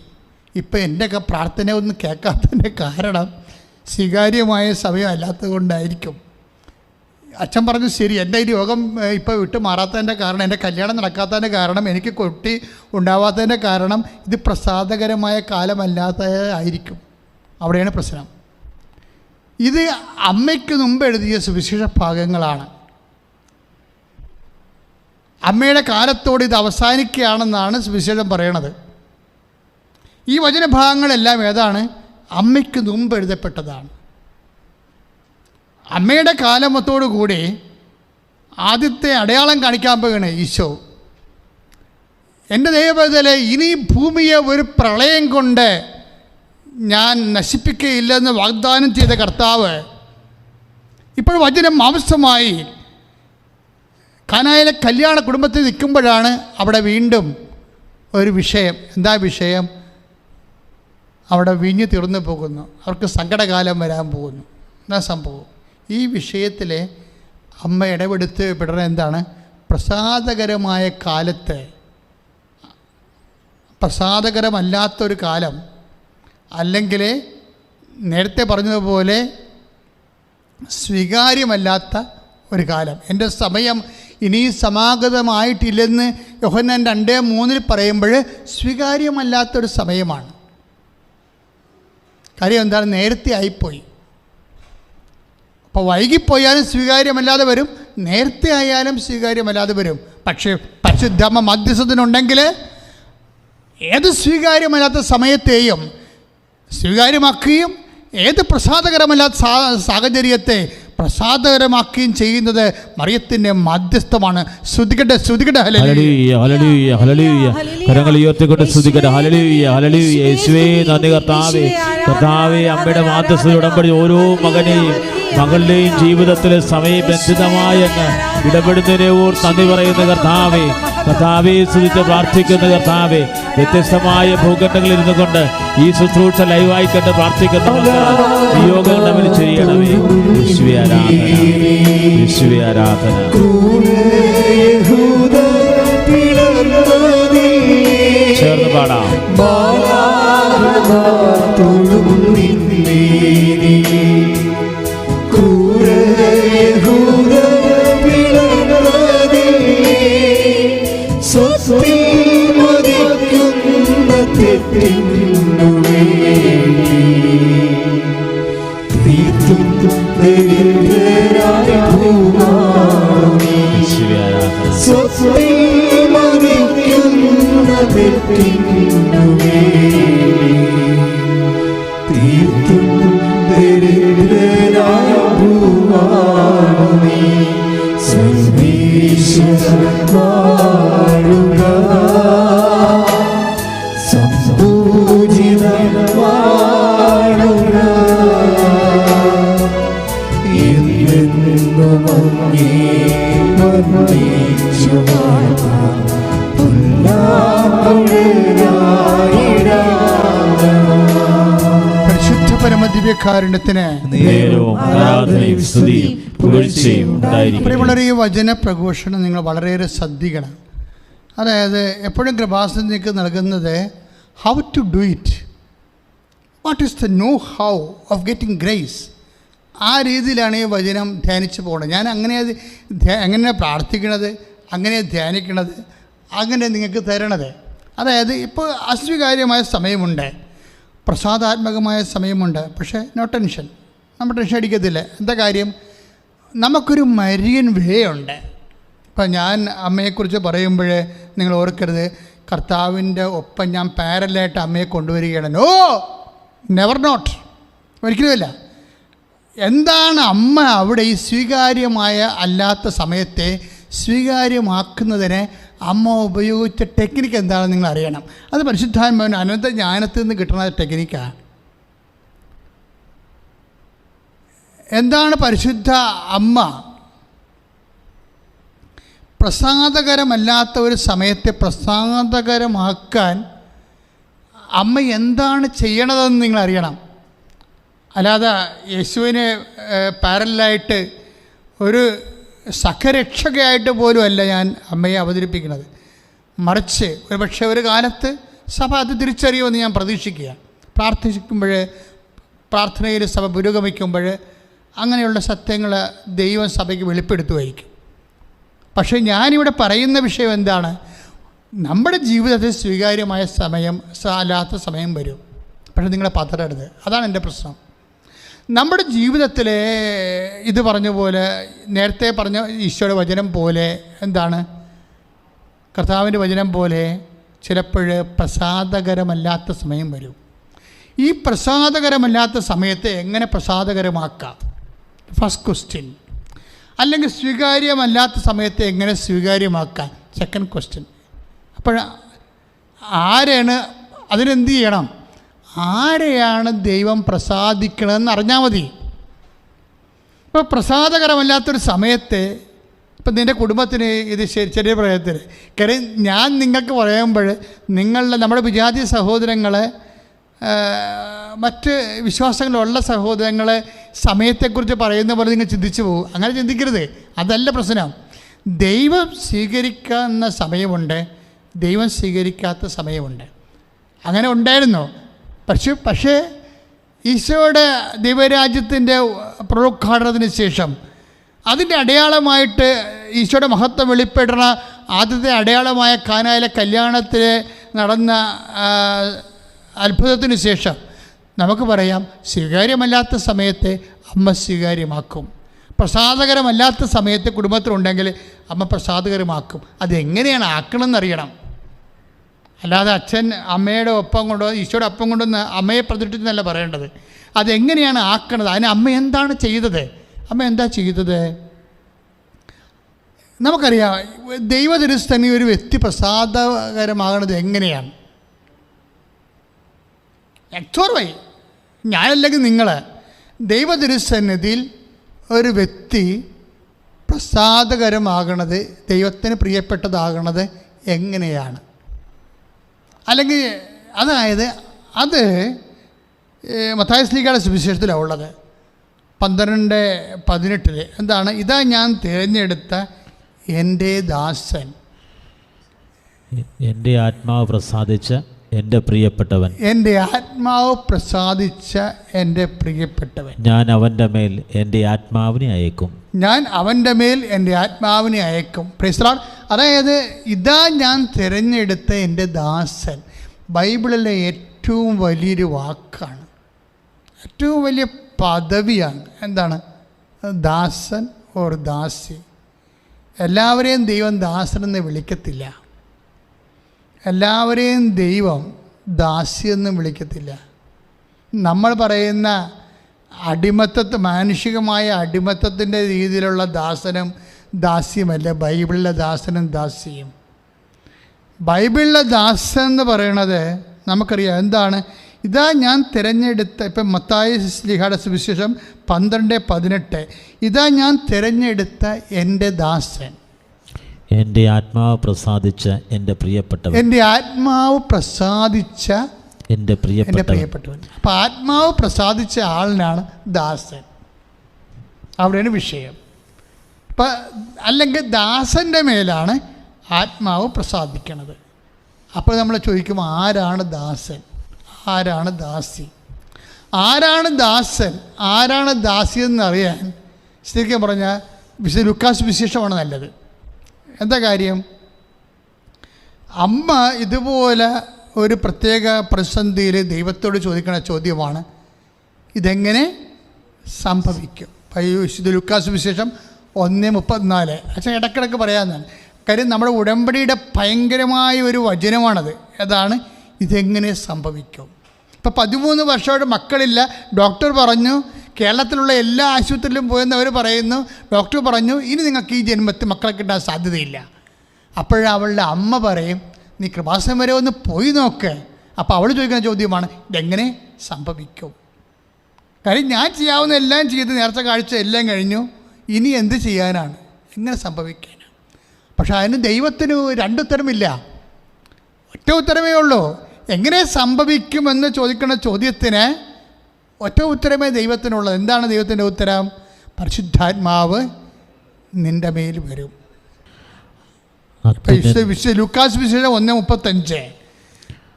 ഇപ്പം എൻ്റെയൊക്കെ പ്രാർത്ഥന ഒന്നും കേൾക്കാത്തതിൻ്റെ കാരണം സ്വീകാര്യമായ സമയം അല്ലാത്തത് കൊണ്ടായിരിക്കും. അച്ഛൻ പറഞ്ഞു ശരി, എൻ്റെ ഈ രോഗം ഇപ്പോൾ വിട്ട് മാറാത്തതിൻ്റെ കാരണം, എൻ്റെ കല്യാണം നടക്കാത്തതിൻ്റെ കാരണം, എനിക്ക് കുട്ടി ഉണ്ടാവാത്തതിൻ്റെ കാരണം ഇത് പ്രസാദകരമായ കാലമല്ലാത്തതായിരിക്കും. അവിടെയാണ് പ്രശ്നം. ഇത് അമ്മയ്ക്ക് മുമ്പ് എഴുതിയ സുവിശേഷ ഭാഗങ്ങളാണ്. അമ്മയുടെ കാലത്തോട് ഇത് അവസാനിക്കുകയാണെന്നാണ് സുവിശേഷം പറയണത്. ഈ വചനഭാഗങ്ങളെല്ലാം ഏതാണ്? അമ്മയ്ക്ക് മുമ്പ് എഴുതപ്പെട്ടതാണ്. അമ്മയുടെ കാലമത്തോടുകൂടി ആദ്യത്തെ അടയാളം കാണിക്കാൻ പോവുകയാണ് ഈശോ. എൻ്റെ ദൈവവേദനയിലെ ഇനി ഭൂമിയെ ഒരു പ്രളയം കൊണ്ട് ഞാൻ നശിപ്പിക്കുകയില്ലെന്ന് വാഗ്ദാനം ചെയ്ത കർത്താവ് ഇപ്പോൾ വചനം മാംസമായി കാനായിലെ കല്യാണ കുടുംബത്തിൽ നിൽക്കുമ്പോഴാണ് അവിടെ വീണ്ടും ഒരു വിഷയം. എന്താ വിഷയം? അവിടെ വീഞ്ഞ് തീർന്നു പോകുന്നു, അവർക്ക് സങ്കടകാലം വരാൻ പോകുന്നു. എന്താ സംഭവം? ഈ വിഷയത്തിൽ അമ്മ ഇടപെടുത്ത് വിടുന്ന എന്താണ്? പ്രസാദകരമായ കാലത്ത് പ്രസാദകരമല്ലാത്തൊരു കാലം, അല്ലെങ്കിൽ നേരത്തെ പറഞ്ഞതുപോലെ സ്വീകാര്യമല്ലാത്ത ഒരു കാലം. എൻ്റെ സമയം ഇനി സമാഗതമായിട്ടില്ലെന്ന് യോഹന്നാൻ 2:3 പറയുമ്പോൾ സ്വീകാര്യമല്ലാത്തൊരു സമയമാണ്. കാര്യം എന്താണ്? നേരത്തെ ആയിപ്പോയി. അപ്പോൾ വൈകിപ്പോയാലും സ്വീകാര്യമല്ലാതെ വരും, നേരത്തെ ആയാലും സ്വീകാര്യമല്ലാതെ വരും. പക്ഷേ പരിശുദ്ധമ്മ മധ്യസ്ഥനുണ്ടെങ്കിൽ ഏത് സ്വീകാര്യമല്ലാത്ത സമയത്തെയും സ്വീകാര്യമാക്കുകയും ഏത് പ്രസാദകരമല്ലാത്ത സാഹചര്യത്തെ പ്രസാദകരമാക്കുകയും ചെയ്യുന്നത് മറിയത്തിൻ്റെ മധ്യസ്ഥമാണ്. ശ്രുതികട്ടെ, ശ്രുതികട്ടെ.
Hallelujah, hallelujah, hallelujah. കരങ്ങൾ ഉയർത്തിക്കൊണ്ട് ശ്രുതികട്ടെ. Hallelujah, hallelujah. യേശുവേ നന്ദി കർത്താവേ. കർത്താവേ, അമ്മയുടെ മാധ്യസ്ഥ ഉടമ്പടി ഓരോ മകനെയും മകളുടെയും ജീവിതത്തിലെ സമയബന്ധിതമായെന്ന് ഇടപെടുന്നതിനെ ഓർത്ത് നന്ദി പറയുന്ന കർത്താവേ. കർത്താവേ സ്തുതിച്ച് പ്രാർത്ഥിക്കുന്ന കർത്താവേ, വ്യത്യസ്തമായ ഭൂഖണ്ഡങ്ങളിൽ ഇരുന്നു കൊണ്ട് ഈ ശുശ്രൂഷ ലൈവായി കണ്ട് പ്രാർത്ഥിക്കുന്ന നിയോഗങ്ങൾ തമ്മിൽ ചെയ്യണമേ. യേശുവേ ആരാധന, യേശുവേ ആരാധന. ചേർന്ന് പാടാം.
പരിശുദ്ധ പരമദിവ്യകാരുണ്യത്തിന് പ്രിയമുള്ളവരെ, ഈ വചന പ്രഘോഷണം നിങ്ങൾ വളരെയേറെ ശ്രദ്ധിക്കണം. അതായത് എപ്പോഴും കൃപാസനത്തിലേക്ക് നൽകുന്നത് how to do it, what is the know how of getting grace. ആ രീതിയിലാണ് ഈ വചനം ധ്യാനിച്ച് പോകുന്നത്. ഞാൻ അങ്ങനെ പ്രാർത്ഥിക്കണത്, അങ്ങനെ ധ്യാനിക്കണത്, അങ്ങനെ നിങ്ങൾക്ക് തരണത്. അതായത് ഇപ്പോൾ അസ്വീകാര്യമായ സമയമുണ്ട്, പ്രസാദാത്മകമായ സമയമുണ്ട്. പക്ഷേ നോ ടെൻഷൻ, നമ്മൾ ടെൻഷൻ അടിക്കത്തില്ല. എന്താ കാര്യം? നമുക്കൊരു മരിയൻ വേ ഉണ്ട്. ഇപ്പം ഞാൻ അമ്മയെക്കുറിച്ച് പറയുമ്പോൾ നിങ്ങൾ ഓർക്കരുത് കർത്താവിൻ്റെ ഒപ്പം ഞാൻ പാരലായിട്ട് അമ്മയെ കൊണ്ടുവരികയാണ്. നോ, നെവർ നോട്ട്, ഒരിക്കലുമില്ല. എന്താണ് അമ്മ അവിടെ ഈ സ്വീകാര്യമായ അല്ലാത്ത സമയത്തെ സ്വീകാര്യമാക്കുന്നതിന് അമ്മ ഉപയോഗിച്ച ടെക്നിക്ക് എന്താണെന്ന് നിങ്ങൾ അറിയണം. അത് പരിശുദ്ധാത്മാവിന് അനന്ത ജ്ഞാനത്തിൽ നിന്ന് കിട്ടുന്ന ടെക്നിക്കാണ്. എന്താണ് പരിശുദ്ധ അമ്മ പ്രസാദകരമല്ലാത്ത ഒരു സമയത്തെ പ്രസാദകരമാക്കാൻ അമ്മ എന്താണ് ചെയ്യണതെന്ന് നിങ്ങൾ അറിയണം. അല്ലാതെ യേശുവിന് പാരലായിട്ട് ഒരു സഖരക്ഷകയായിട്ട് പോലും അല്ല ഞാൻ അമ്മയെ അവതരിപ്പിക്കുന്നത്. മറിച്ച് ഒരുപക്ഷെ ഒരു കാലത്ത് സഭ അത് തിരിച്ചറിയുമെന്ന് ഞാൻ പ്രതീക്ഷിക്കുക. പ്രാർത്ഥിക്കുമ്പോൾ, പ്രാർത്ഥനയിൽ സഭ പുരോഗമിക്കുമ്പോൾ അങ്ങനെയുള്ള സത്യങ്ങൾ ദൈവം സഭയ്ക്ക് വെളിപ്പെടുത്തുമായിരിക്കും. പക്ഷേ ഞാനിവിടെ പറയുന്ന വിഷയം എന്താണ്? നമ്മുടെ ജീവിതത്തിൽ സ്വീകാര്യമായ സമയം അല്ലാത്ത സമയം വരും. പക്ഷേ നിങ്ങളെ പതറരുത്, അതാണ് എൻ്റെ പ്രശ്നം. നമ്മുടെ ജീവിതത്തിലെ ഇത് പറഞ്ഞ പോലെ, നേരത്തെ പറഞ്ഞ ഈശോയുടെ വചനം പോലെ, എന്താണ് കർത്താവിൻ്റെ വചനം പോലെ ചിലപ്പോൾ പ്രസാദകരമല്ലാത്ത സമയം വരും. ഈ പ്രസാദകരമല്ലാത്ത സമയത്തെ എങ്ങനെ പ്രസാദകരമാക്കാം? First question. അല്ലെങ്കിൽ സ്വീകാര്യമല്ലാത്ത സമയത്തെ എങ്ങനെ സ്വീകാര്യമാക്കാൻ? Second question. അപ്പോൾ ആരാണ് അതിനെന്ത് ചെയ്യണം? ആരെയാണ് ദൈവം പ്രസാദിക്കണമെന്ന് അറിഞ്ഞാൽ മതി. ഇപ്പോൾ പ്രസാദകരമല്ലാത്തൊരു സമയത്തെ, ഇപ്പം നിൻ്റെ കുടുംബത്തിന് ഇത് ചെറിയ പ്രായത്തിൽ കാര്യം ഞാൻ നിങ്ങൾക്ക് പറയുമ്പോൾ നമ്മുടെ വിജാതി സഹോദരങ്ങളെ, മറ്റ് വിശ്വാസങ്ങളുള്ള സഹോദരങ്ങളെ സമയത്തെക്കുറിച്ച് പറയുന്ന പോലെ നിങ്ങൾ ചിന്തിച്ചു പോകും. അങ്ങനെ ചിന്തിക്കരുത്, അതല്ല പ്രശ്നം. ദൈവം സ്വീകരിക്കുന്ന സമയമുണ്ട്, ദൈവം സ്വീകരിക്കാത്ത സമയമുണ്ട്. അങ്ങനെ ഉണ്ടായിരുന്നു. പക്ഷേ ഈശോയുടെ ദൈവരാജ്യത്തിൻ്റെ പുനരുദ്ഘാടനത്തിന് ശേഷം അതിൻ്റെ അടയാളമായിട്ട് ഈശോയുടെ മഹത്വം വെളിപ്പെടുന്ന ആദ്യത്തെ അടയാളമായ കാനായിലെ കല്യാണത്തിൽ നടന്ന അത്ഭുതത്തിന് ശേഷം നമുക്ക് പറയാം, സ്വീകാര്യമല്ലാത്ത സമയത്തെ അമ്മ സ്വീകാര്യമാക്കും. പ്രസാദകരമല്ലാത്ത സമയത്ത് കുടുംബത്തിലുണ്ടെങ്കിൽ അമ്മ പ്രസാദകരമാക്കും. അതെങ്ങനെയാണ് ആക്കണമെന്നറിയണം. അല്ലാതെ അച്ഛൻ അമ്മയുടെ ഒപ്പം കൊണ്ടോ ഈശോയുടെ ഒപ്പം കൊണ്ടൊന്ന് അമ്മയെ പ്രതിഷ്ഠിച്ചെന്നല്ല പറയേണ്ടത്. അതെങ്ങനെയാണ് ആക്കണത്? അതിന് അമ്മ എന്താണ് ചെയ്തത്? അമ്മ എന്താ ചെയ്തത്? നമുക്കറിയാം, ദൈവതിരുസ്ഥനി ഒരു വ്യക്തി പ്രസാദകരമാകണത് എങ്ങനെയാണ്? എക്സോർവൈ ഞാനല്ലെങ്കിൽ നിങ്ങൾ ദൈവതിരുസന്നിധിയിൽ ഒരു വ്യക്തി പ്രസാദകരമാകണത്, ദൈവത്തിന് പ്രിയപ്പെട്ടതാകണത് എങ്ങനെയാണ്? അല്ലെങ്കിൽ അതായത് അത് മത്തായി ശ്ലീഹയുടെ സുവിശേഷത്തിലാണ് ഉള്ളത്. 12:18 എന്താണ്? ഇതാ ഞാൻ തിരഞ്ഞെടുത്ത എൻ്റെ ദാസൻ,
എൻ്റെ ആത്മാവ് പ്രസാദിച്ച എൻ്റെ പ്രിയപ്പെട്ടവൻ,
എൻ്റെ ആത്മാവ് പ്രസാദിച്ച എൻ്റെ പ്രിയപ്പെട്ടവൻ,
ഞാൻ അവൻ്റെ മേൽ എൻ്റെ ആത്മാവിനെ അയക്കും,
ഞാൻ അവൻ്റെ മേൽ എൻ്റെ ആത്മാവിനെ അയക്കും. Price the Lord. അതായത് ഇതാ ഞാൻ തിരഞ്ഞെടുത്ത എൻ്റെ ദാസൻ ബൈബിളിലെ ഏറ്റവും വലിയൊരു വാക്കാണ്, ഏറ്റവും വലിയ പദവിയാണ്. എന്താണ്? ദാസൻ ഓർ ദാസി. എല്ലാവരെയും ദൈവം ദാസനെന്ന് വിളിക്കത്തില്ല, എല്ലാവരെയും ദൈവം ദാസിയെന്നും വിളിക്കത്തില്ല. നമ്മൾ പറയുന്ന മാനുഷികമായ അടിമത്തത്തിൻ്റെ രീതിയിലുള്ള ദാസനും ദാസ്യമല്ല ബൈബിളിലെ ദാസനും ദാസിയും. ബൈബിളിലെ ദാസൻ എന്ന് പറയണത് നമുക്കറിയാം എന്താണ്? ഇതാ ഞാൻ തിരഞ്ഞെടുത്ത, ഇപ്പം മത്തായി ശ്ലീഹയുടെ സുവിശേഷം 12:18 ഇതാ ഞാൻ തിരഞ്ഞെടുത്ത എൻ്റെ ദാസൻ,
എൻ്റെ ആത്മാവ് പ്രസാദിച്ച എൻ്റെ പ്രിയപ്പെട്ടവൻ,
എൻ്റെ ആത്മാവ് പ്രസാദിച്ച
എൻ്റെ പ്രിയപ്പെട്ടവൻ.
അപ്പം ആത്മാവ് പ്രസാദിച്ച ആളിനാണ് ദാസൻ. അവിടെയാണ് വിഷയം. അപ്പം അല്ലെങ്കിൽ ദാസൻ്റെ മേലാണ് ആത്മാവ് പ്രസാദിക്കണത്. അപ്പോൾ നമ്മൾ ചോദിക്കും, ആരാണ് ദാസൻ, ആരാണ് ദാസി? ആരാണ് ദാസൻ, ആരാണ് ദാസി എന്നറിയാൻ ശരിക്കും പറഞ്ഞാൽ വിശുദ്ധ ലൂക്കാസ് വിശേഷമാണ് നല്ലത്. എന്താ കാര്യം? അമ്മ ഇതുപോലെ ഒരു പ്രത്യേക പ്രതിസന്ധിയിൽ ദൈവത്തോട് ചോദിക്കുന്ന ചോദ്യമാണ്, ഇതെങ്ങനെ സംഭവിക്കും? വിശുദ്ധ ലൂക്കാസ് വിശേഷം 1:34 അച്ഛൻ ഇടക്കിടക്ക് പറയാമെന്നാണ്. കാര്യം നമ്മുടെ ഉടമ്പടിയുടെ ഭയങ്കരമായ ഒരു വചനമാണത്. അതാണ് ഇതെങ്ങനെ സംഭവിക്കും. ഇപ്പോൾ 13 വർഷമായിട്ട് മക്കളില്ല. ഡോക്ടർ പറഞ്ഞു, കേരളത്തിലുള്ള എല്ലാ ആശുപത്രിയിലും പോയെന്നവർ പറയുന്നു, ഡോക്ടർ പറഞ്ഞു ഇനി നിങ്ങൾക്ക് ഈ ജന്മത്തിൽ മക്കളെ കിട്ടാൻ സാധ്യതയില്ല. അപ്പോഴവളുടെ അമ്മ പറയും, നീ കൃപാസനം വരെ ഒന്ന് പോയി നോക്ക്. അപ്പോൾ അവൾ ചോദിക്കുന്ന ചോദ്യമാണ്, ഇതെങ്ങനെ സംഭവിക്കും? കാര്യം ഞാൻ ചെയ്യാവുന്ന എല്ലാം ചെയ്ത് നേർച്ച കാഴ്ച എല്ലാം കഴിഞ്ഞു, ഇനി എന്ത് ചെയ്യാനാണ്, എങ്ങനെ സംഭവിക്കാനാണ്? പക്ഷെ അതിന് ദൈവത്തിന് 2 ഉത്തരമില്ല, ഒറ്റ ഉത്തരമേ ഉള്ളൂ. എങ്ങനെ സംഭവിക്കുമെന്ന് ചോദിക്കുന്ന ചോദ്യത്തിന് ഒറ്റ ഉത്തരമേ ദൈവത്തിനുള്ളത്. എന്താണ് ദൈവത്തിൻ്റെ ഉത്തരം? പരിശുദ്ധാത്മാവ് നിൻ്റെ മേൽ വരും. ലൂക്കാസ് വിശേഷം 1:35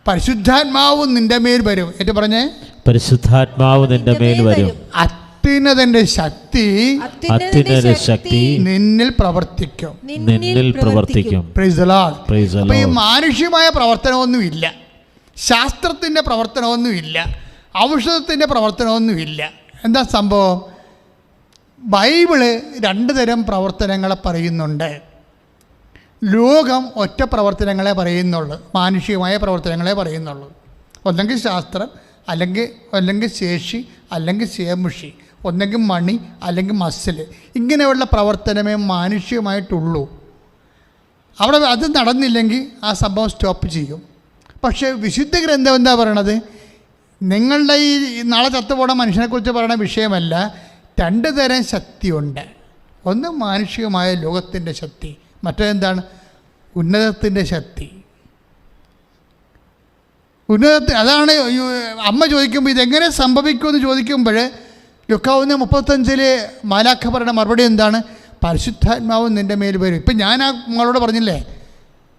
പരിശുദ്ധാത്മാവ് നിൻ്റെ മേൽ വരും. ഏറ്റു പറഞ്ഞേ, പരിശുദ്ധാത്മാവ് നിൻ്റെ മേൽ വരും. അത്യുന്നതന്റെ ശക്തി നിന്നിൽ പ്രവർത്തിക്കും. Praise the Lord. അപ്പോൾ ഈ മാനുഷികമായ പ്രവർത്തനമൊന്നുമില്ല, ശാസ്ത്രത്തിൻ്റെ പ്രവർത്തനമൊന്നുമില്ല, ഔഷധത്തിൻ്റെ പ്രവർത്തനമൊന്നുമില്ല. എന്താ സംഭവം? ബൈബിള് 2 തരം പ്രവർത്തനങ്ങളെ പറയുന്നുണ്ട്. ലോകം ഒറ്റ പ്രവർത്തനങ്ങളെ പറയുന്നുള്ളൂ, മാനുഷികമായ പ്രവർത്തനങ്ങളെ പറയുന്നുള്ളൂ. ഒന്നെങ്കിൽ ശാസ്ത്രം, അല്ലെങ്കിൽ ശേഷി, അല്ലെങ്കിൽ ശേമുഷി. ഒന്നെങ്കിൽ മണി അല്ലെങ്കിൽ മസിൽ. ഇങ്ങനെയുള്ള പ്രവർത്തനമേ മാനുഷികമായിട്ടുള്ളൂ. അവിടെ അത് നടന്നില്ലെങ്കിൽ ആ സംഭവം സ്റ്റോപ്പ് ചെയ്യും. പക്ഷേ വിശുദ്ധ ഗ്രന്ഥം എന്താ പറയണത്? നിങ്ങളുടെ ഈ നാളെ ചത്തുപോണ മനുഷ്യനെക്കുറിച്ച് പറയുന്ന വിഷയമല്ല. 2 തരം ശക്തിയുണ്ട്. ഒന്ന് മാനുഷികമായ ലോകത്തിൻ്റെ ശക്തി, മറ്റേതെന്താണ്? ഉന്നതത്തിൻ്റെ ശക്തി. അതാണ് അമ്മ ചോദിക്കുമ്പോൾ ഇതെങ്ങനെ സംഭവിക്കുമെന്ന് ചോദിക്കുമ്പോൾ ലൂക്കാ 1:35 മാലാഖ പറയുന്ന മറുപടി എന്താണ്? പരിശുദ്ധാത്മാവ് നിൻ്റെ മേൽ വരും. ഇപ്പം ഞാൻ ആ മകളോട് പറഞ്ഞില്ലേ,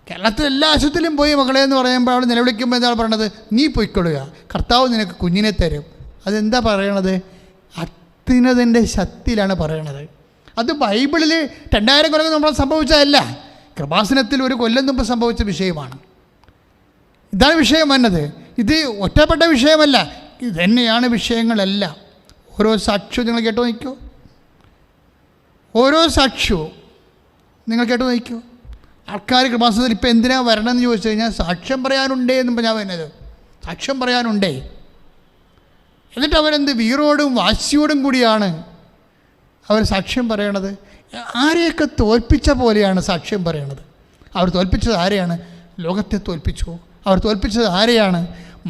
കേരളത്തിൽ എല്ലാ ആശുപത്രിയിലും പോയി മകളെ എന്ന് പറയുമ്പോൾ അവൾ നിലവിളിക്കുമ്പോൾ എന്താണ് പറയണത്? നീ പൊയ്ക്കൊള്ളുക, കർത്താവ് നിനക്ക് കുഞ്ഞിനെ തരും. അതെന്താ പറയണത്? അത്യുന്നതൻ്റെ ശക്തിയിലാണ് പറയണത്. അത് ബൈബിളിൽ 2000 കൊല്ലം നമ്മൾ സംഭവിച്ചതല്ല, കൃപാസനത്തിൽ 1 കൊല്ലം മുമ്പ് സംഭവിച്ച വിഷയമാണ്. ഇതാണ് വിഷയം വന്നത്. ഇത് ഒറ്റപ്പെട്ട വിഷയമല്ല, ഇതന്നെയാണ് വിഷയങ്ങളെല്ലാം. ഓരോ സാക്ഷ്യവും നിങ്ങൾ കേട്ടോ നോക്കൂ, ഓരോ സാക്ഷ്യവും നിങ്ങൾ കേട്ടോ നോക്കൂ. ആൾക്കാർ കൃപാസനത്തിൽ ഇപ്പം എന്തിനാണ് വരണമെന്ന് ചോദിച്ചു കഴിഞ്ഞാൽ സാക്ഷ്യം പറയാനുണ്ടേ എന്ന് ഞാൻ വരുന്നത്. സാക്ഷ്യം പറയാനുണ്ടേ. എന്നിട്ട് അവരെന്ത് വീറോടും വാശിയോടും കൂടിയാണ് അവർ സാക്ഷ്യം പറയണത്. ആരെയൊക്കെ തോൽപ്പിച്ച പോലെയാണ് സാക്ഷ്യം പറയണത്. അവർ തോൽപ്പിച്ചത് ആരെയാണ്? ലോകത്തെ തോൽപ്പിച്ചു. അവർ തോൽപ്പിച്ചത് ആരെയാണ്?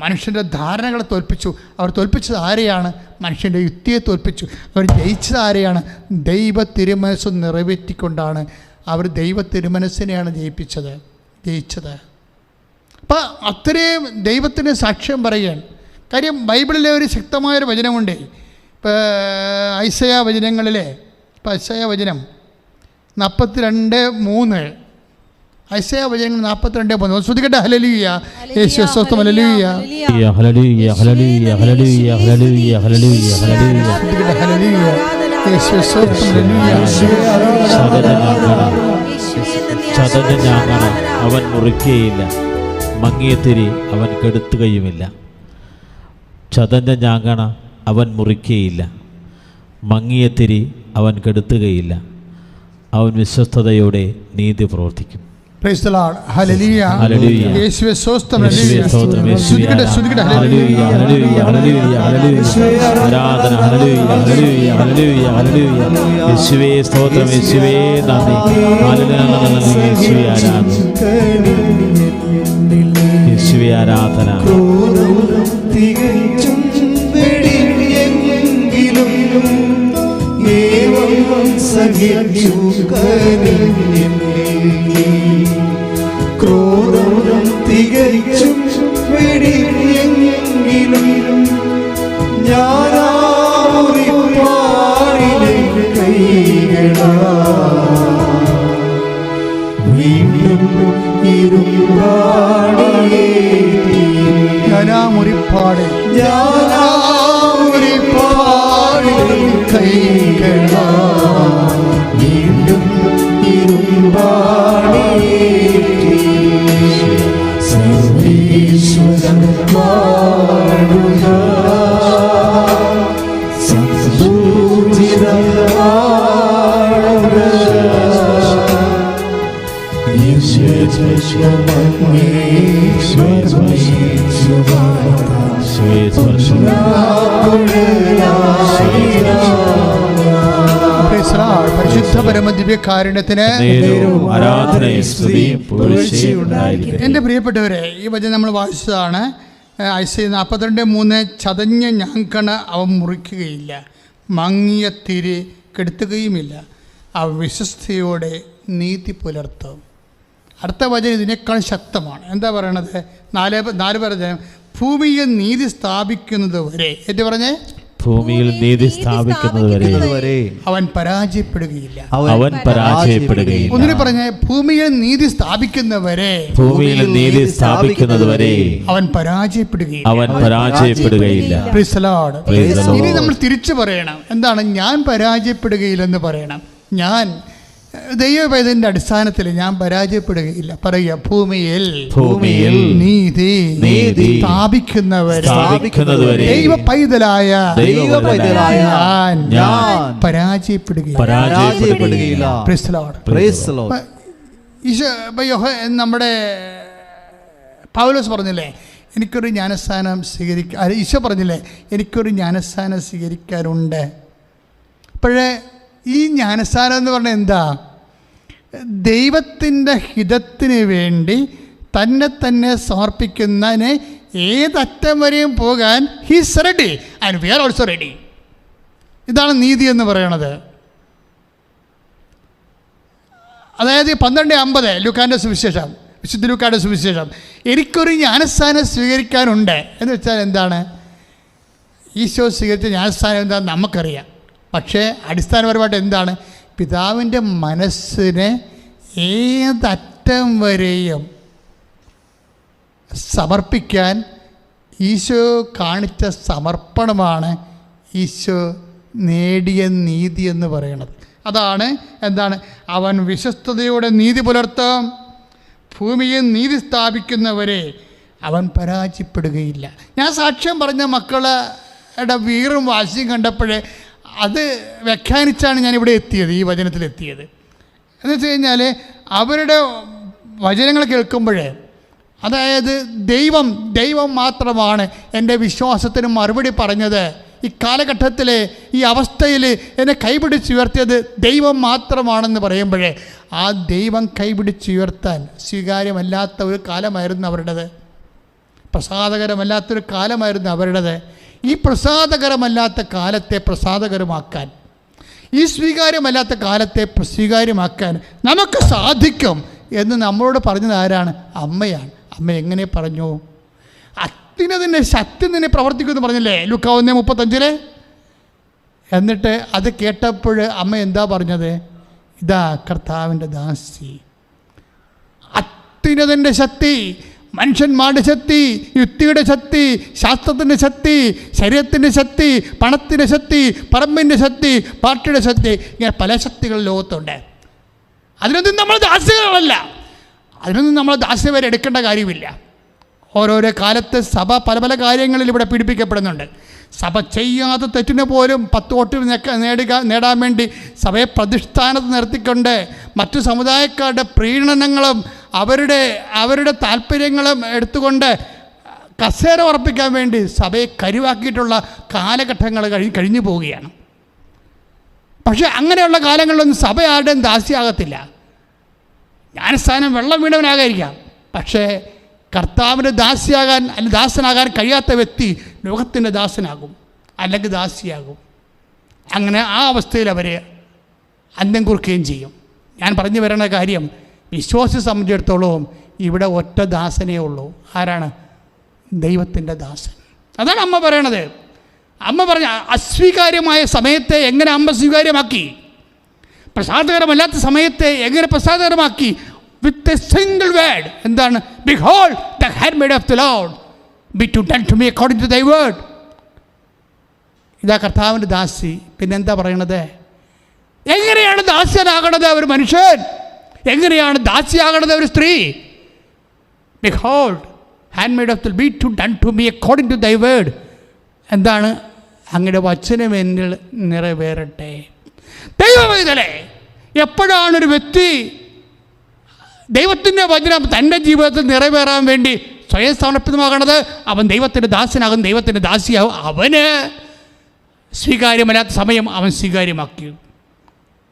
മനുഷ്യൻ്റെ ധാരണകളെ തോൽപ്പിച്ചു. അവർ തോൽപ്പിച്ചത് ആരെയാണ്? മനുഷ്യൻ്റെ യുക്തിയെ തോൽപ്പിച്ചു. അവർ ജയിച്ചത് ആരെയാണ്? ദൈവ തിരുമനസ്സ് നിറവേറ്റിക്കൊണ്ടാണ് അവർ ദൈവ തിരുമനസ്സിനെയാണ് ജയിച്ചത്. അപ്പം അത്രയും ദൈവത്തിന് സാക്ഷ്യം പറയുകയാണ്. കാര്യം ബൈബിളിലെ ഒരു ശക്തമായൊരു വചനമുണ്ട്. ഇപ്പോൾ ഐസയ വചനങ്ങളിലെ, ഇപ്പം ഐസയ വചനം 42:3, ഐസയ വചനങ്ങൾ 42:3 ശ്രദ്ധിക്കട്ടെ. ഹല്ലേലൂയ, യേശുവേ സ്തോത്രം, hallelujah,
hallelujah, hallelujah, hallelujah, hallelujah, hallelujah, hallelujah.
ശ്രദ്ധിക്കട്ടെ. ഹല്ലേലൂയ, യേശുവേ സ്തോത്രം, ഹല്ലേലൂയ.
ചതഞ്ഞ ഞാങ്ങണ അവൻ മുറിക്കുകയില്ല, മങ്ങിയ തിരി അവൻ കെടുത്തുകയുമില്ല. ചതഞ്ഞ ഞാങ്ങണ അവൻ മുറിക്കുകയില്ല, മങ്ങിയ തിരി അവൻ കെടുത്തുകയില്ല. അവൻ വിശ്വസ്തയോടെ നീതി പ്രവർത്തിക്കും.
Praise the Lord. Hallelujah,
hallelujah.
യേശുവേ സ്തോത്രം,
യേശുവേ സ്തോത്രം, യേശുവേ
ശ്രദ്ധിക്കട്ടെ.
Hallelujah, hallelujah, hallelujah, hallelujah. ആരാധന, ഹല്ലേലൂയ, ഹല്ലേലൂയ, ഹല്ലേലൂയ, ഹല്ലേലൂയ. യേശുവേ സ്തോത്രം, യേശുവേ നന്ദി, ഹല്ലേലൂയ, യേശുവേ ആരാധന, യേശുവേ ആരാധന.
തികച്ചും വെടിഞ്ഞെങ്കിലും ഏവം സഹിച്ചു ക്രോധം തികച്ചും വെടിഞ്ഞെങ്കിലും ഞാനാറിപ്പാടിലെ കൈകളാ വീണ്ടും ഇരുപാടിയേ
മുറിപ്പാട്
കൈകളാ വീണ്ടും ഇരുപാടിയേറ്റി സർവീശ്വരൻ പാടുക സംപൂജിതൻ പാടുക
പരിശുദ്ധ പരമദിവ്യകാരുണ്യത്തിന് എൻ്റെ പ്രിയപ്പെട്ടവരെ, ഈ വചനം നമ്മൾ വായിച്ചതാണ്. ഐസയ 42:3 ചതഞ്ഞ ഞാങ്കണ അവൻ മുറിക്കുകയില്ല, മങ്ങിയ തിരി കെടുത്തുകയുമില്ല, അവ വിശ്വസ്തയോടെ നീതി പുലർത്തും. അടുത്ത വചനം ഇതിനേക്കാൾ ശക്തമാണ്. എന്താ പറയണത്? 4 പറഞ്ഞ ഭൂമിയിൽ നീതി സ്ഥാപിക്കുന്നത് വരെ, എന്ന് പറഞ്ഞേ,
ഭൂമിയിൽ നീതി സ്ഥാപിക്കുന്നത് വരെ
അവൻ പരാജയപ്പെടുകയില്ല.
ഒന്നിനു
പറഞ്ഞ ഭൂമിയിൽ നീതി സ്ഥാപിക്കുന്നവരെ,
ഭൂമിയിൽ നീതി സ്ഥാപിക്കുന്നത് വരെ
അവൻ പരാജയപ്പെടുകയില്ല. Price the Lord. ഇനി നമ്മൾ തിരിച്ചു പറയണം. എന്താണ്? ഞാൻ പരാജയപ്പെടുകയില്ലെന്ന് പറയണം. ഞാൻ ദൈവവേദന്റെ അടിസ്ഥാനത്തിൽ ഞാൻ പരാജയപ്പെടുകയില്ല. പറയുക, ഭൂമിയിൽ നീതി സ്ഥാപിക്കുന്നവരെ ദൈവ പൈതലായ ഞാൻ പരാജയപ്പെടുകയില്ല. Price the Lord. നമ്മുടെ പൗലോസ് പറഞ്ഞില്ലേ, എനിക്കൊരു ജ്ഞാനസ്ഥാനം ഈശോ പറഞ്ഞില്ലേ, എനിക്കൊരു ജ്ഞാനസ്ഥാനം സ്വീകരിക്കാനുണ്ട്. അപ്പോഴേ ഈ ജ്ഞാനസ്നാനം എന്ന് പറഞ്ഞാൽ എന്താ? ദൈവത്തിൻ്റെ ഹിതത്തിന് വേണ്ടി തന്നെ സമർപ്പിക്കുന്നതിന് ഏതറ്റം വരെയും പോകാൻ he's ready and we are also ready. ഇതാണ് നീതി എന്ന് പറയണത്. അതായത് 12:50 ലൂക്കാൻ്റെ സുവിശേഷം, വിശുദ്ധ ലൂക്കാൻ്റെ സുവിശേഷം, എനിക്കൊരു ജ്ഞാനസ്നാനം സ്വീകരിക്കാനുണ്ട് എന്ന് വെച്ചാൽ എന്താണ്? ഈശോ സ്വീകരിച്ച ജ്ഞാനസ്നാനം എന്താണെന്ന് നമുക്കറിയാം. പക്ഷേ അടിസ്ഥാനപരമായിട്ട് എന്താണ്? പിതാവിൻ്റെ മനസ്സിനെ ഏതറ്റം വരെയും സമർപ്പിക്കാൻ ഈശോ കാണിച്ച സമർപ്പണമാണ് ഈശോ നേടിയ നീതി എന്ന് പറയുന്നത്. അതാണ് എന്താണ്? അവൻ വിശ്വസ്തയോടെ നീതി പുലർത്തും, ഭൂമിയെ നീതി സ്ഥാപിക്കുന്നവരെ അവൻ പരാജയപ്പെടുകയില്ല. ഞാൻ സാക്ഷ്യം പറഞ്ഞ മക്കളുടെ വീറും വാശിയും കണ്ടപ്പോഴേ അത് വ്യാഖ്യാനിച്ചാണ് ഞാനിവിടെ എത്തിയത്, ഈ വചനത്തിലെത്തിയത്. എന്ന് വെച്ച് കഴിഞ്ഞാൽ അവരുടെ വചനങ്ങൾ കേൾക്കുമ്പോഴേ, അതായത് ദൈവം മാത്രമാണ് എൻ്റെ വിശ്വാസത്തിന് മറുപടി പറഞ്ഞത്. ഈ കാലഘട്ടത്തിൽ ഈ അവസ്ഥയിൽ എന്നെ കൈപിടിച്ചുയർത്തിയത് ദൈവം മാത്രമാണെന്ന് പറയുമ്പോഴേ, ആ ദൈവം കൈപിടിച്ചുയർത്താൻ സ്വീകാര്യമല്ലാത്ത ഒരു കാലമായിരുന്നു അവരുടേത്, പ്രസാദകരമല്ലാത്തൊരു കാലമായിരുന്നു അവരുടേത്. ഈ പ്രസാദകരമല്ലാത്ത കാലത്തെ പ്രസാദകരമാക്കാൻ, ഈ സ്വീകാര്യമല്ലാത്ത കാലത്തെ സ്വീകാര്യമാക്കാൻ നമുക്ക് സാധിക്കും എന്ന് നമ്മളോട് പറഞ്ഞത് ആരാണ്? അമ്മയാണ്. അമ്മ എങ്ങനെ പറഞ്ഞു? അത്യുന്നതിൻ്റെ ശക്തി നിന്നെ പ്രവർത്തിക്കുമെന്ന് പറഞ്ഞില്ലേ ലൂക്കാ 1:35. എന്നിട്ട് അത് കേട്ടപ്പോൾ അമ്മ എന്താ പറഞ്ഞത്? ഇതാ കർത്താവിൻ്റെ ദാസി. അത്യുന്നതിൻ്റെ ശക്തി, മനുഷ്യന്മാരുടെ ശക്തി, യുക്തിയുടെ ശക്തി, ശാസ്ത്രത്തിൻ്റെ ശക്തി, ശരീരത്തിൻ്റെ ശക്തി, പണത്തിൻ്റെ ശക്തി, പറമ്പിൻ്റെ ശക്തി, പാർട്ടിയുടെ ശക്തി, ഇങ്ങനെ പല ശക്തികൾ ലോകത്തുണ്ട്. അതിനൊന്നും നമ്മൾ ദാസ്യങ്ങളല്ല, അതിനൊന്നും നമ്മൾ ദാസ്യവരെ എടുക്കേണ്ട കാര്യമില്ല. ഓരോരോ കാലത്ത് സഭ പല പല കാര്യങ്ങളിൽ ഇവിടെ പീഡിപ്പിക്കപ്പെടുന്നുണ്ട്. സഭ ചെയ്യാത്ത തെറ്റിന് പോലും 10 വോട്ട് നേടാൻ വേണ്ടി സഭയെ പ്രതിഷ്ഠാനത്ത് നിർത്തിക്കൊണ്ട് മറ്റു സമുദായക്കാരുടെ പ്രീണനങ്ങളും അവരുടെ താല്പര്യങ്ങളും എടുത്തുകൊണ്ട് കസേര ഉറപ്പിക്കാൻ വേണ്ടി സഭയെ കരുവാക്കിയിട്ടുള്ള കാലഘട്ടങ്ങൾ കഴിഞ്ഞു പോവുകയാണ്. പക്ഷേ അങ്ങനെയുള്ള കാലങ്ങളിലൊന്നും സഭ ആരുടെയും ദാസ്യമാകത്തില്ല. ജ്ഞാനസ്ഥാനം വെള്ളം വീണവനാകാതിരിക്കാം, പക്ഷേ കർത്താവിൻ്റെ ദാസിയാകാൻ അല്ലെങ്കിൽ ദാസനാകാൻ കഴിയാത്ത വ്യക്തി ലോകത്തിൻ്റെ ദാസനാകും, അല്ലെങ്കിൽ ദാസിയാകും. അങ്ങനെ ആ അവസ്ഥയിൽ അവർ അന്ത്യം കുറിക്കുകയും ചെയ്യും. ഞാൻ പറഞ്ഞു വരേണ്ട കാര്യം, വിശ്വാസിയെ സംബന്ധിച്ചിടത്തോളം ഇവിടെ ഒറ്റ ദാസനേ ഉള്ളൂ. ആരാണ്? ദൈവത്തിൻ്റെ ദാസൻ. അതാണ് അമ്മ പറയണത്. അമ്മ പറഞ്ഞ അസ്വീകാര്യമായ സമയത്തെ എങ്ങനെ അമ്മ സ്വീകാര്യമാക്കി, പ്രസാദകരമല്ലാത്ത സമയത്തെ എങ്ങനെ പ്രസാദകരമാക്കി. With a single word. എന്താണ്? Behold the handmaid of the Lord, be to done to me according to thy word. ഇതാ കർത്താവിൻ്റെ ദാസി. പിന്നെന്താ പറയണത്? എങ്ങനെയാണ് ദാസ്യനാകണത് ഒരു മനുഷ്യൻ? എങ്ങനെയാണ് ദാസിയാകണത് ഒരു സ്ത്രീ? Behold handmaid of the be to done to me according to thy word. എന്താണ്? അങ്ങയുടെ വചനം എന്നിൽ നിറവേറട്ടെ. ദൈവവേദനേ, എപ്പോഴാണൊരു വ്യക്തി ദൈവത്തിൻ്റെ വചനം തൻ്റെ ജീവിതത്തിൽ നിറവേറാൻ വേണ്ടി സ്വയം സമർപ്പിതമാകണത്? അവൻ ദൈവത്തിൻ്റെ ദാസനാകും, ദൈവത്തിൻ്റെ ദാസിയാകും. അവന് സ്വീകാര്യമല്ലാത്ത സമയം അവൻ സ്വീകാര്യമാക്കി,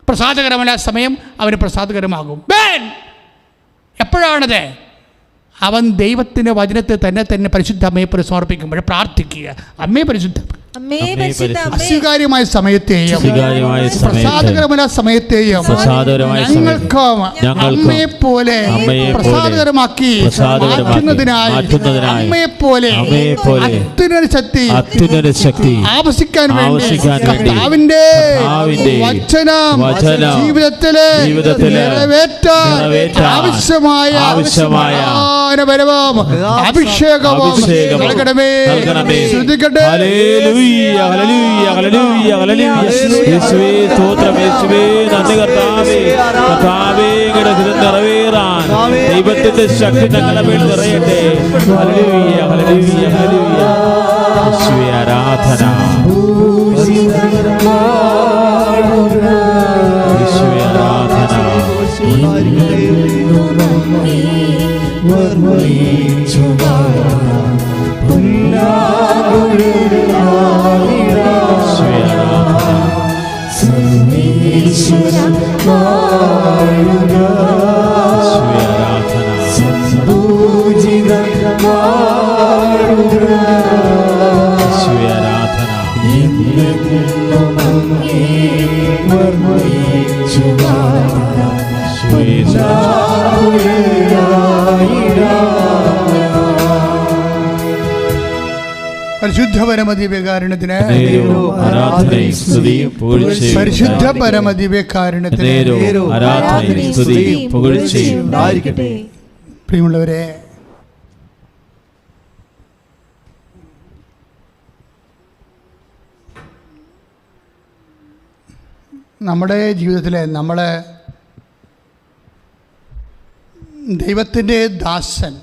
പ്രസാദകരമല്ലാത്ത സമയം അവന് പ്രസാദകരമാകും. എപ്പോഴാണത്? അവൻ ദൈവത്തിൻ്റെ വചനത്തെ തന്നെ പരിശുദ്ധ അമ്മയെ പോലെ സമർപ്പിക്കുമ്പോൾ പ്രാർത്ഥിക്കുക, അമ്മയെ പരിശുദ്ധ. അസ്വീകാര്യമായ സമയത്തെയും പ്രസാദകരമായ സമയത്തെയും ഞങ്ങൾക്ക് അമ്മയെ പോലെ പ്രസാദകരമാക്കി മാറ്റുന്നതിനായി അമ്മയെപ്പോലെ അത്യുന്നത ശക്തി ആവശ്യിക്കാൻ വേണ്ടി കർത്താവിന്റെ വചനം ജീവിതത്തിലെ നിറവേറ്റാൻ ആവശ്യമായ അഭിഷേകവും നൽകണമേ. ശ്രദ്ധിക്കട്ടെ.
Hallelujah, hallelujah, hallelujah. യേശുവേ സ്തോത്രം, യേശുവേ നന്ദി. കർത്താവേ, കർത്താവേ അങ്ങയുടെ ഹിതം നിറവേറാൻ ദൈവത്തിന്റെ ശക്തി ഞങ്ങളുടെ മേൽ നിറയട്ടെ. Hallelujah, hallelujah, hallelujah. യേശുവേ ആരാധന, യേശുവേ ആരാധന.
Sweet എന്നും അങ്ങേ വർണ്ണിച്ചു വാഴ്ത്താം.
പരിശുദ്ധ പരമദിവ്യകാരുണ്യത്തിന്
ആരാധനയും സ്തുതിയും പുകഴ്ചയും
പരിശുദ്ധ പരമദിവ്യകാരുണ്യത്തിന്
ആരാധനയും സ്തുതിയും പുകഴ്ചയും
ഉണ്ടായിരിക്കട്ടെ.
പ്രിയമുള്ളവരെ, നമ്മുടെ ജീവിതത്തിൽ നമ്മൾ ദൈവത്തിൻ്റെ ദാസൻ,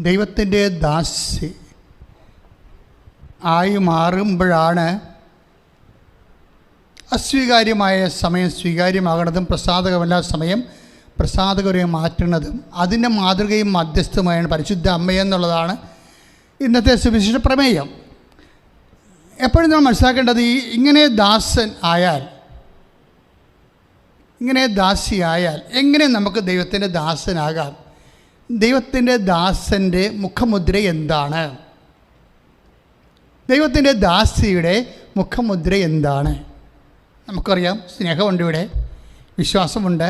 ദൈവത്തിൻ്റെ ദാസി ആയി മാറുമ്പോഴാണ് അസ്വീകാര്യമായ സമയം സ്വീകാര്യമാകണതും പ്രസാദകമല്ലാത്ത സമയം പ്രസാദകരമായി മാറ്റുന്നതും അതിൻ്റെ മാതൃകയും മധ്യസ്ഥവുമായാണ് പരിശുദ്ധ അമ്മയെന്നുള്ളതാണ് ഇന്നത്തെ സുവിശേഷ പ്രമേയം. എപ്പോഴും നമ്മൾ മനസ്സിലാക്കേണ്ടത് ഇങ്ങനെ ദാസൻ ആയാൽ, ഇങ്ങനെ ദാസിയായാൽ എങ്ങനെ നമുക്ക് ദൈവത്തിൻ്റെ ദാസനാകാം? ദൈവത്തിൻ്റെ ദാസൻ്റെ മുഖമുദ്ര എന്താണ്? ദൈവത്തിൻ്റെ ദാസിയുടെ മുഖമുദ്ര എന്താണ്? നമുക്കറിയാം, സ്നേഹമുണ്ട്, ഇവിടെ വിശ്വാസമുണ്ട്,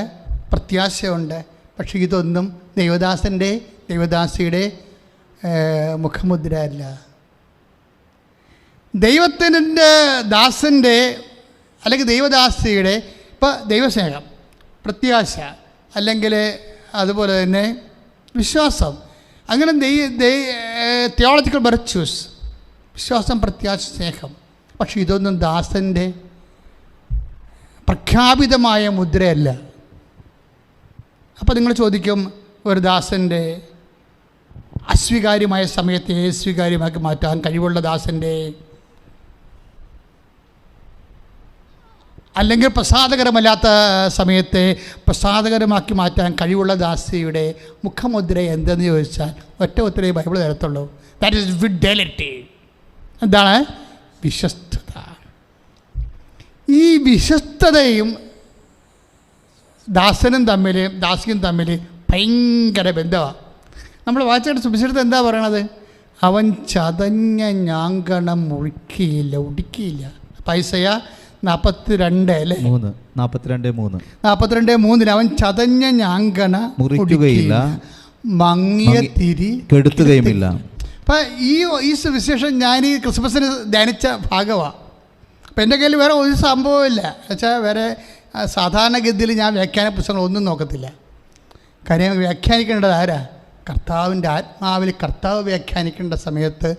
പ്രത്യാശയുണ്ട്. പക്ഷേ ഇതൊന്നും ദൈവദാസൻ്റെ ദൈവദാസിയുടെ മുഖമുദ്ര അല്ല. ദൈവത്തിൻ്റെ ദാസൻ്റെ അല്ലെങ്കിൽ ദൈവദാസിയുടെ ഇപ്പോൾ ദൈവസ്നേഹം, പ്രത്യാശ, അല്ലെങ്കിൽ അതുപോലെ തന്നെ വിശ്വാസം, അങ്ങനെ തിയോളജിക്കൽ വെർച്യൂസ്, വിശ്വാസം, പ്രത്യാശ, സ്നേഹം. പക്ഷെ ഇതൊന്നും ദാസൻ്റെ പ്രഖ്യാപിതമായ മുദ്രയല്ല. അപ്പോൾ നിങ്ങൾ ചോദിക്കും, ഒരു ദാസൻ്റെ അസ്വീകാര്യമായ സമയത്തെ സ്വീകാര്യമാക്കി മാറ്റാൻ കഴിവുള്ള ദാസൻ്റെ, അല്ലെങ്കിൽ പ്രസാദകരമല്ലാത്ത സമയത്തെ പ്രസാദകരമാക്കി മാറ്റാൻ കഴിവുള്ള ദാസിയുടെ മുഖമുദ്ര എന്തെന്ന് ചോദിച്ചാൽ ഒറ്റ ഉത്തരവേ ബൈബിൾ തരത്തുള്ളൂ. That is fidelity. എന്താണ്? വിശ്വസ്തത. ഈ വിശ്വസ്തതയും ദാസനും തമ്മിൽ, ദാസിയും തമ്മിൽ ഭയങ്കര ബന്ധമാണ്. നമ്മൾ വായിച്ചിട്ട് സുവിശേഷത്തിൽ എന്താ പറയണത്? അവൻ ചതഞ്ഞ ഞാങ്കണം മുറിക്കിയില്ല, ഉടുക്കിയില്ല. പൈസയ 42 അല്ലേ? 42:3 അവൻ ചതഞ്ഞ ഞാങ്കണ മുറിക്കുകയില്ല, മങ്ങിയ തിരി
കെടുത്തുകയുമില്ല.
അപ്പം ഈ സുവിശേഷം ഞാൻ ഈ ക്രിസ്മസിന് ധ്യാനിച്ച ഭാഗമാണ്. അപ്പം എൻ്റെ കയ്യിൽ വേറെ ഒരു സംഭവമില്ല. വെച്ചാൽ വേറെ സാധാരണഗതിയിൽ ഞാൻ വ്യാഖ്യാന പുസ്തകങ്ങളൊന്നും നോക്കത്തില്ല. കാര്യം വ്യാഖ്യാനിക്കേണ്ടത് ആരാ? കർത്താവിൻ്റെ ആത്മാവിൽ കർത്താവ് വ്യാഖ്യാനിക്കേണ്ട സമയത്ത്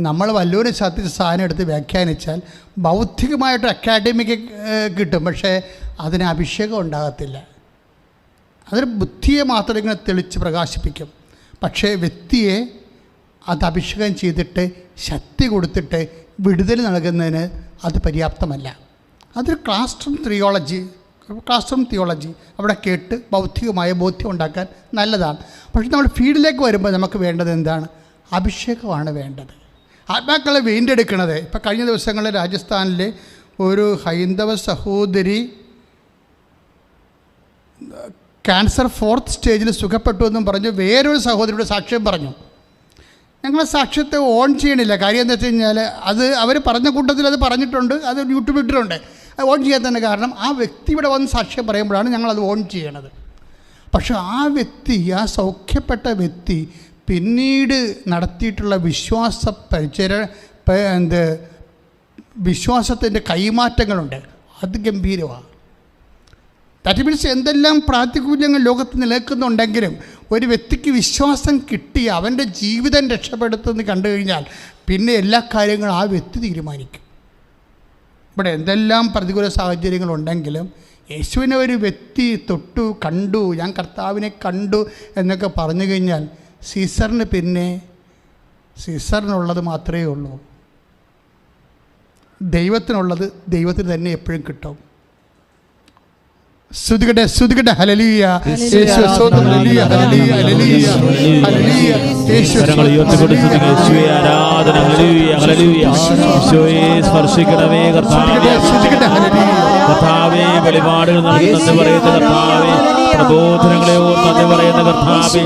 നമ്മൾ വല്ലൊരു സാധനം എടുത്ത് വ്യാഖ്യാനിച്ചാൽ ബൗദ്ധികമായിട്ട് അക്കാഡമിക് കിട്ടും, പക്ഷേ അതിന് അഭിഷേകം ഉണ്ടാകത്തില്ല. അതൊരു ബുദ്ധിയെ മാത്രം ഇങ്ങനെ തെളിച്ച് പ്രകാശിപ്പിക്കും. പക്ഷേ വ്യക്തിയെ അത് അഭിഷേകം ചെയ്തിട്ട് ശക്തി കൊടുത്തിട്ട് വിടുതൽ നൽകുന്നതിന് അത് പര്യാപ്തമല്ല. അതൊരു ക്ലാസ് റൂം തിയോളജി അവിടെ കേട്ട് ബൗദ്ധികമായ ബോധ്യം ഉണ്ടാക്കാൻ നല്ലതാണ്. പക്ഷേ നമ്മൾ ഫീൽഡിലേക്ക് വരുമ്പോൾ നമുക്ക് വേണ്ടത് എന്താണ്? അഭിഷേകമാണ് വേണ്ടത്. ആത്മാക്കളെ വീണ്ടെടുക്കണത്. ഇപ്പം കഴിഞ്ഞ ദിവസങ്ങളിൽ രാജസ്ഥാനിലെ ഒരു ഹൈന്ദവ സഹോദരി ക്യാൻസർ 4th സ്റ്റേജിൽ സുഖപ്പെട്ടു എന്നും പറഞ്ഞു വേറൊരു സഹോദരിയുടെ സാക്ഷ്യം പറഞ്ഞു. ഞങ്ങൾ സാക്ഷ്യത്തെ ഓൺ ചെയ്യണില്ല. കാര്യം എന്താ വെച്ച് കഴിഞ്ഞാൽ അത് അവർ പറഞ്ഞ കൂട്ടത്തിൽ അത് പറഞ്ഞിട്ടുണ്ട്, അത് യൂട്യൂബ് ഇട്ടിട്ടുണ്ട്. അത് ഓൺ ചെയ്യാൻ തന്നെ കാരണം ആ വ്യക്തി ഇവിടെ വന്ന് സാക്ഷ്യം പറയുമ്പോഴാണ് ഞങ്ങളത് ഓൺ ചെയ്യണത്. പക്ഷെ ആ വ്യക്തി, ആ സൗഖ്യപ്പെട്ട വ്യക്തി പിന്നീട് നടത്തിയിട്ടുള്ള വിശ്വാസത്തിൻ്റെ കൈമാറ്റങ്ങളുണ്ട്. അത് ഗംഭീരമാണ്. ദാറ്റ് മീൻസ് എന്തെല്ലാം പ്രാതികൂല്യങ്ങൾ ലോകത്ത് നിലനിൽക്കുന്നുണ്ടെങ്കിലും ഒരു വ്യക്തിക്ക് വിശ്വാസം കിട്ടി അവൻ്റെ ജീവിതം രക്ഷപ്പെടുത്തുമെന്ന് കണ്ടു കഴിഞ്ഞാൽ പിന്നെ എല്ലാ കാര്യങ്ങളും ആ വ്യക്തി തീരുമാനിക്കും. ഇവിടെ എന്തെല്ലാം പ്രതികൂല സാഹചര്യങ്ങളുണ്ടെങ്കിലും യേശുവിനെ ഒരു വ്യക്തി തൊട്ടു, കണ്ടു, ഞാൻ കർത്താവിനെ കണ്ടു എന്നൊക്കെ പറഞ്ഞു കഴിഞ്ഞാൽ സീസറിന് പിന്നെ സീസറിനുള്ളത് മാത്രമേ ഉള്ളൂ. ദൈവത്തിനുള്ളത് ദൈവത്തിന് തന്നെ എപ്പോഴും കിട്ടും. സ്തുതിക്കട്ടെ, ഹല്ലേലൂയ. യേശു സ്തോത്രം, ഹല്ലേലൂയ, ഹല്ലേലൂയ, ഹല്ലേലൂയ, ഹല്ലേലൂയ. യേശു
ആരാധന, ഹല്ലേലൂയ, ഹല്ലേലൂയ. യേശുവേ സ്പർശിക്കണമേ കർത്താവേ, കർത്താവേ വെളിപാടുകൾ നൽകി നന്ദി പറയുന്ന കർത്താവേ, പ്രബോധനങ്ങളെ ഓർത്ത് നന്ദി പറയുന്ന കർത്താവേ,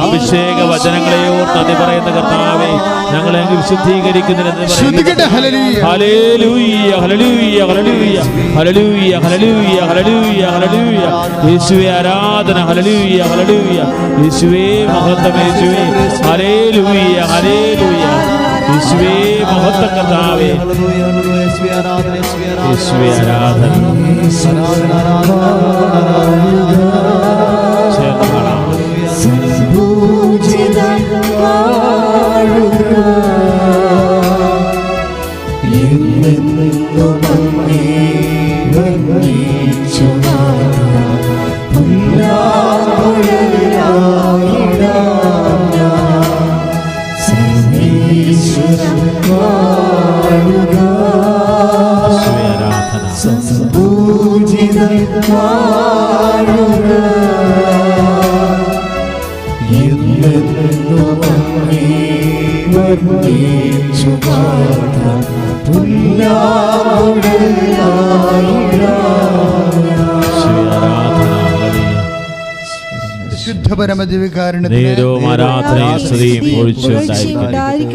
അഭിഷേക വചനങ്ങളെ ഓർത്ത് നന്ദി പറയുന്ന കർത്താവേ, ഞങ്ങളെ അങ്ങ് വിശുദ്ധീകരിക്കുന്നതിന്
ശ്രദ്ധിക്കട്ടെ. Hallelujah,
hallelujah, hallelujah, hallelujah, hallelujah, hallelujah, hallelujah, hallelujah. യേശുവേ ആരാധന. Hallelujah, hallelujah. യേശുവേ മഹത്വം. യേശുവേ ഹല്ലേലൂയ, ഹല്ലേലൂയ. യേശുവേ മഹത്വം കർത്താവേ. യേശുവേ ആരാധന. ചേർന്ന് പാടാം.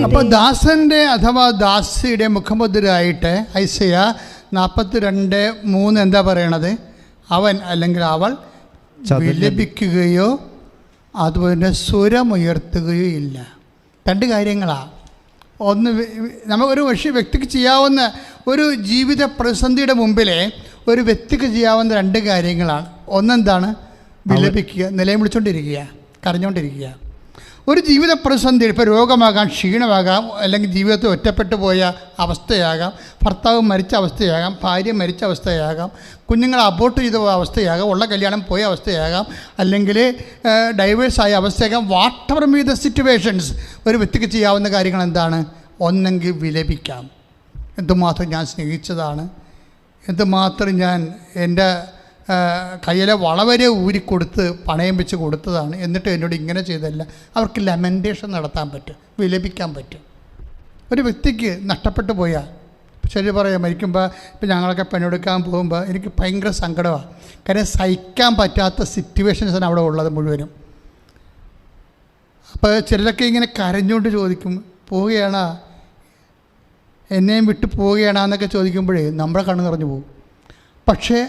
അപ്പൊ ദാസന്റെ അഥവാ ദാസിയുടെ മുഖമുദ്രയായിട്ട് ഐസയ 42:3 എന്താ പറയണത്? അവൻ അല്ലെങ്കിൽ അവൾ വിലപിക്കുകയോ അതുപോലെ സ്വരമുയർത്തുകയോ ഇല്ല. രണ്ട് കാര്യങ്ങളാണ്. ഒന്ന്, നമുക്കൊരു വ്യക്തിക്ക് ചെയ്യാവുന്ന ഒരു ജീവിത പ്രതിസന്ധിയുടെ മുമ്പിൽ ഒരു വ്യക്തിക്ക് ചെയ്യാവുന്ന രണ്ട് കാര്യങ്ങളാണ്. ഒന്നെന്താണ്? വിലപിക്കുക, നിലവിളിച്ചുകൊണ്ടിരിക്കുക, കരഞ്ഞുകൊണ്ടിരിക്കുക. ഒരു ജീവിത പ്രതിസന്ധി, ഇപ്പോൾ രോഗമാകാം, ക്ഷീണമാകാം, അല്ലെങ്കിൽ ജീവിതത്തിൽ ഒറ്റപ്പെട്ടു പോയ അവസ്ഥയാകാം, ഭർത്താവ് മരിച്ച അവസ്ഥയാകാം, ഭാര്യ മരിച്ച അവസ്ഥയാകാം, കുഞ്ഞുങ്ങൾ അബോർട്ട് ചെയ്ത അവസ്ഥയാകാം, ഉള്ള കല്യാണം പോയ അവസ്ഥയാകാം, അല്ലെങ്കിൽ ഡൈവേഴ്സായ അവസ്ഥയാകാം. Whatever may the situations, ഒരു വ്യക്തിക്ക് ചെയ്യാവുന്ന കാര്യങ്ങൾ എന്താണ്? ഒന്നെങ്കിൽ വിലപിക്കാം. എന്തുമാത്രം ഞാൻ സ്നേഹിച്ചതാണ്, എന്തുമാത്രം ഞാൻ എൻ്റെ കയ്യിലെ വളവരെ ഊരിക്കൊടുത്ത് പണയം വെച്ച് കൊടുത്തതാണ്, എന്നിട്ട് എന്നോട് ഇങ്ങനെ ചെയ്തല്ല. അവർക്ക് ലമെൻറ്റേഷൻ നടത്താൻ പറ്റും, വിലപിക്കാൻ പറ്റും. ഒരു വ്യക്തിക്ക് നഷ്ടപ്പെട്ടു പോയാൽ, ശരി പറയാം, മരിക്കുമ്പോൾ ഇപ്പം ഞങ്ങളൊക്കെ പെണ്ണെടുക്കാൻ പോകുമ്പോൾ എനിക്ക് ഭയങ്കര സങ്കടമാണ്. കാര്യം സഹിക്കാൻ പറ്റാത്ത സിറ്റുവേഷൻസാണ് അവിടെ ഉള്ളത് മുഴുവനും. അപ്പോൾ ചിലരൊക്കെ ഇങ്ങനെ കരഞ്ഞുകൊണ്ട് ചോദിക്കും, പോവുകയാണോ, എന്നെയും വിട്ട് പോവുകയാണെന്നൊക്കെ ചോദിക്കുമ്പോഴേ നമ്മുടെ കണ്ണ് നിറഞ്ഞു പോകും. പക്ഷേ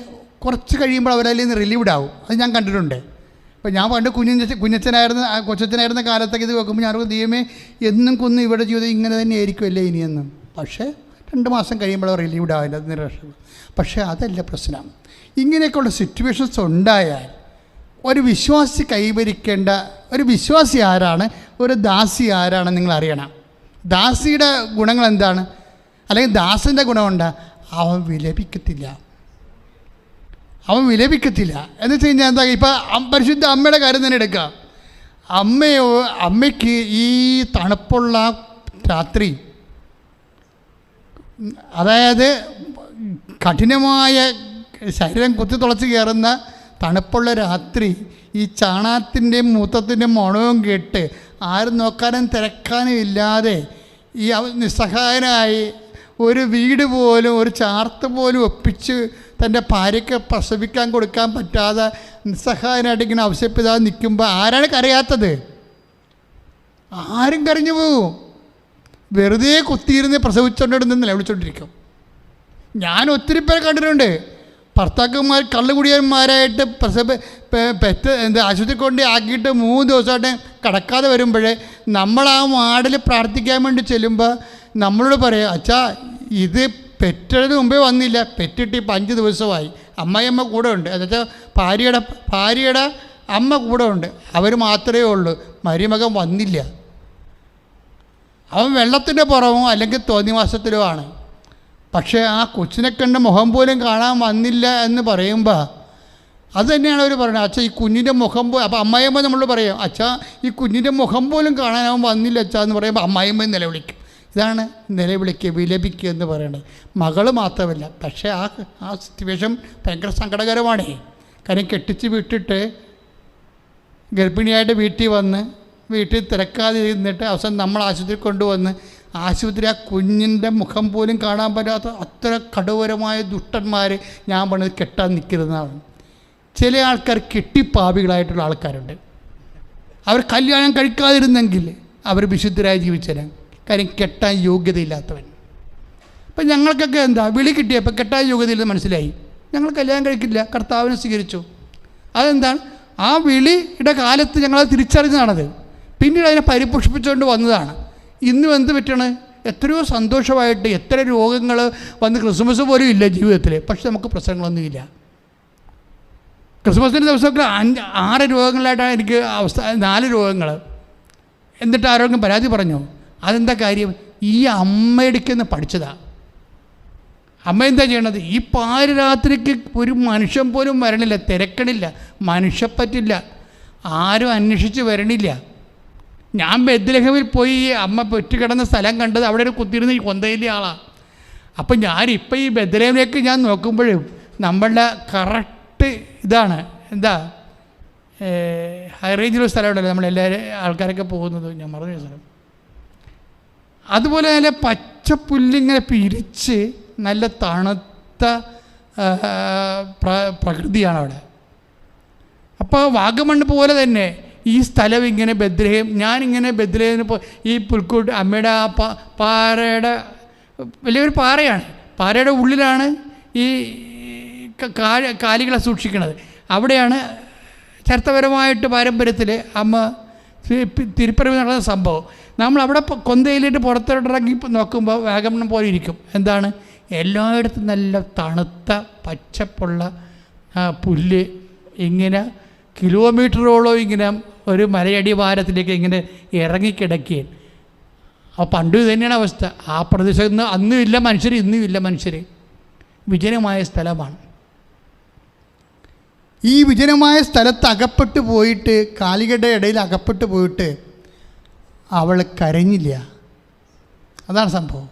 കുറച്ച് കഴിയുമ്പോൾ അവരതിൽ നിന്ന് റിലീവ്ഡ് ആവും. അത് ഞാൻ കണ്ടിട്ടുണ്ട്. അപ്പോൾ ഞാൻ പണ്ട് കൊച്ചച്ഛനായിരുന്ന കാലത്തൊക്കെ ഇത് വെക്കുമ്പോൾ ഞാൻ ദൈവമേ, എന്നും കൊന്ന് ഇവിടെ ജീവിതം ഇങ്ങനെ തന്നെ ആയിരിക്കുമല്ലേ ഇനിയെന്നും. പക്ഷേ 2 മാസം കഴിയുമ്പോൾ അവർ റിലീവ്ഡ് ആവില്ല, അത് നിരാശ. പക്ഷേ അതല്ല പ്രശ്നം. ഇങ്ങനെയൊക്കെയുള്ള സിറ്റുവേഷൻസ് ഉണ്ടായാൽ ഒരു വിശ്വാസി കൈവരിക്കേണ്ട, ഒരു വിശ്വാസി ആരാണ്, ഒരു ദാസി ആരാണെന്ന് നിങ്ങൾ അറിയണം. ദാസിയുടെ ഗുണങ്ങൾ എന്താണ്? അല്ലെങ്കിൽ ദാസൻ്റെ ഗുണമുണ്ട്, അവൻ വിലപിക്കത്തില്ല. അവൻ വിലപിക്കത്തില്ല എന്ന് വെച്ച് കഴിഞ്ഞാൽ എന്താ? ഇപ്പം പരിശുദ്ധ അമ്മയുടെ കാര്യം തന്നെ എടുക്കുക. അമ്മയ്ക്ക് ഈ തണുപ്പുള്ള രാത്രി, അതായത് കഠിനമായ ശരീരം കുത്തിത്തുളച്ച് കയറുന്ന തണുപ്പുള്ള രാത്രി, ഈ ചാണകത്തിൻ്റെയും മൂത്രത്തിൻ്റെയും മണവും കേട്ട് ആരും നോക്കാനും തിരക്കാനും ഇല്ലാതെ ഈ നിസ്സഹായനായി ഒരു വീട് പോലും, ഒരു ചാർത്ത് പോലും ഒപ്പിച്ച് തൻ്റെ ഭാര്യയ്ക്ക് പ്രസവിക്കാൻ കൊടുക്കാൻ പറ്റാതെ നിസ്സഹായനായിട്ട് ഇങ്ങനെ ആവശ്യപ്പെടാതെ നിൽക്കുമ്പോൾ ആരാണ് കരയാത്തത്? ആരും കരഞ്ഞു പോകും. വെറുതെ കുത്തിയിരുന്ന് പ്രസവിച്ചുകൊണ്ടിരുന്ന് നിലവിളിച്ചുകൊണ്ടിരിക്കും. ഞാൻ ഒത്തിരി പേരെ കണ്ടിട്ടുണ്ട്. ഭർത്താക്കന്മാർ കള്ളുകുടിയന്മാരായിട്ട് ആശുപത്രി കൊണ്ട് ആക്കിയിട്ട് 3 ദിവസമായിട്ട് കിടക്കാതെ വരുമ്പോഴേ നമ്മൾ ആ വാർഡിൽ പ്രാർത്ഥിക്കാൻ വേണ്ടി ചെല്ലുമ്പോൾ നമ്മളോട് പറയാം, അച്ഛാ ഇത് പെറ്റതിന് മുമ്പേ വന്നില്ല, പെറ്റിട്ട് ഇപ്പം 5 ദിവസമായി, അമ്മയമ്മ കൂടെ ഉണ്ട്, എന്നുവെച്ചാൽ ഭാര്യയുടെ അമ്മ കൂടെ ഉണ്ട്, അവർ മാത്രമേ ഉള്ളൂ, മരുമകൻ വന്നില്ല. അവൻ വെള്ളത്തിൻ്റെ പുറമോ അല്ലെങ്കിൽ തോന്നിവാസത്തിലോ ആണ്. പക്ഷേ ആ കൊച്ചിനെ കണ്ട മുഖം പോലും കാണാൻ വന്നില്ല എന്ന് പറയുമ്പോൾ അത് തന്നെയാണ് അവർ പറയുന്നത്. അച്ഛാ ഈ കുഞ്ഞിൻ്റെ മുഖം അപ്പോൾ അമ്മായിയമ്മ നമ്മൾ പറയും, അച്ഛാ ഈ കുഞ്ഞിൻ്റെ മുഖം പോലും കാണാൻ അവൻ വന്നില്ല അച്ഛാ എന്ന് പറയുമ്പോൾ അമ്മായിയമ്മ നിലവിളിക്കും. ഇതാണ് നിലവിളിക്കുക, വിലപിക്കുക എന്ന് പറയുന്നത്. മകൾ മാത്രമല്ല, പക്ഷേ ആ സിറ്റുവേഷൻ ഭയങ്കര സങ്കടകരമാണ്. കാര്യം കെട്ടിച്ച് വിട്ടിട്ട് ഗർഭിണിയായിട്ട് വീട്ടിൽ തിരക്കാതെ ഇരുന്നിട്ട് അവസാനം നമ്മൾ ആശുപത്രി കൊണ്ടുവന്ന് ആശുപത്രി ആ കുഞ്ഞിൻ്റെ മുഖം പോലും കാണാൻ പറ്റാത്ത അത്ര കഠോരമായ ദുഷ്ടന്മാർ ഞാൻ പറഞ്ഞത് കെട്ടാൻ നിൽക്കുന്നതാണ്. ചില ആൾക്കാർ കെട്ടിപ്പാപികളായിട്ടുള്ള ആൾക്കാരുണ്ട്. അവർ കല്യാണം കഴിക്കാതിരുന്നെങ്കിൽ അവർ വിശുദ്ധരായി ജീവിച്ചേരാൻ. കാര്യം കെട്ടാൻ യോഗ്യതയില്ലാത്തവൻ. അപ്പം ഞങ്ങൾക്കൊക്കെ എന്താ വിളി കിട്ടിയപ്പോൾ കെട്ടാൻ യോഗ്യതയില്ലെന്ന് മനസ്സിലായി, ഞങ്ങൾ കല്യാണം കഴിക്കില്ല, കർത്താവിനെ സ്വീകരിച്ചു. അതെന്താണ്? ആ വിളിയുടെ കാലത്ത് ഞങ്ങളത് തിരിച്ചറിഞ്ഞതാണത്. പിന്നീട് അതിനെ പരിപോഷിപ്പിച്ചുകൊണ്ട് വന്നതാണ്. ഇന്നും എന്ത് പറ്റണ്? എത്രയോ സന്തോഷമായിട്ട് എത്ര രോഗങ്ങൾ വന്ന് ക്രിസ്മസ് പോലും ഇല്ല ജീവിതത്തിൽ, പക്ഷെ നമുക്ക് പ്രശ്നങ്ങളൊന്നുമില്ല. ക്രിസ്മസിൻ്റെ ദിവസമൊക്കെ 6 രോഗങ്ങളായിട്ടാണ് എനിക്ക് അവസ്ഥ, 4 രോഗങ്ങൾ. എന്നിട്ട് ആരോഗ്യം പരാതി പറഞ്ഞു. അതെന്താ കാര്യം? ഈ അമ്മയെടുക്കുന്ന പഠിച്ചതാണ്. അമ്മ എന്താ ചെയ്യണത്? ഈ പാതിരാത്രിക്ക് ഒരു മനുഷ്യൻ പോലും വരണില്ല, തിരക്കണില്ല, മനുഷ്യപ്പറ്റില്ല, ആരും അന്വേഷിച്ച് വരണില്ല. ഞാൻ ബെത്ലഹേമിൽ പോയി അമ്മ പെറ്റുകിടന്ന സ്ഥലം കണ്ടത് അവിടെ ഒരു കുത്തിയിരുന്ന് ഈ കൊന്തയിലെ ആളാണ്. അപ്പം ഞാനിപ്പോൾ ഈ ബെത്ലഹേമിലേക്ക് ഞാൻ നോക്കുമ്പോഴും നമ്മളുടെ കറക്റ്റ് ഇതാണ് എന്താ ഹൈ റേഞ്ചിലുള്ള സ്ഥലമുണ്ടല്ലോ നമ്മളെല്ലാവരും ആൾക്കാരൊക്കെ പോകുന്നത്, ഞാൻ മറന്നു സ്ഥലം. അതുപോലെ നല്ല പച്ചപ്പുല്ലിങ്ങനെ പിരിച്ച് നല്ല തണുത്ത പ്രകൃതിയാണ് അവിടെ. അപ്പോൾ വാഗമണ്ണ് പോലെ തന്നെ ഈ സ്ഥലം ഇങ്ങനെ ബെത്ലഹേം, ഞാനിങ്ങനെ ബെത്ലഹേമിന് ഈ പുൽക്കൂട്ട് അമ്മയുടെ ആ പാറയുടെ വലിയൊരു പാറയാണ്, പാറയുടെ ഉള്ളിലാണ് ഈ കാലികളെ സൂക്ഷിക്കുന്നത്. അവിടെയാണ് ചരിത്രപരമായിട്ട് പാരമ്പര്യത്തിൽ അമ്മ തിരുപ്പറമ്പ് നടന്ന സംഭവം. നമ്മളവിടെ കൊന്തയിലിട്ട് പുറത്തോട്ടിറങ്ങി നോക്കുമ്പോൾ വാഗമൺ പോലെ ഇരിക്കും. എന്താണ്? എല്ലായിടത്തും നല്ല തണുത്ത പച്ചപ്പുള്ള പുല്ല് ഇങ്ങനെ കിലോമീറ്ററോളം ഇങ്ങനെ ഒരു മലയടി വാരത്തിലേക്ക് ഇങ്ങനെ ഇറങ്ങിക്കിടക്കുകയും. അപ്പോൾ പണ്ടും ഇത് തന്നെയാണ് അവസ്ഥ. ആ പ്രദേശത്ത് അന്നും ഇല്ല മനുഷ്യർ, ഇന്നും ഇല്ല മനുഷ്യർ. വിജനമായ സ്ഥലമാണ്. ഈ വിജനമായ സ്ഥലത്ത് അകപ്പെട്ടു പോയിട്ട്, കാലികളുടെ ഇടയിൽ അകപ്പെട്ടു പോയിട്ട് അവൾ കരഞ്ഞില്ല. അതാണ് സംഭവം.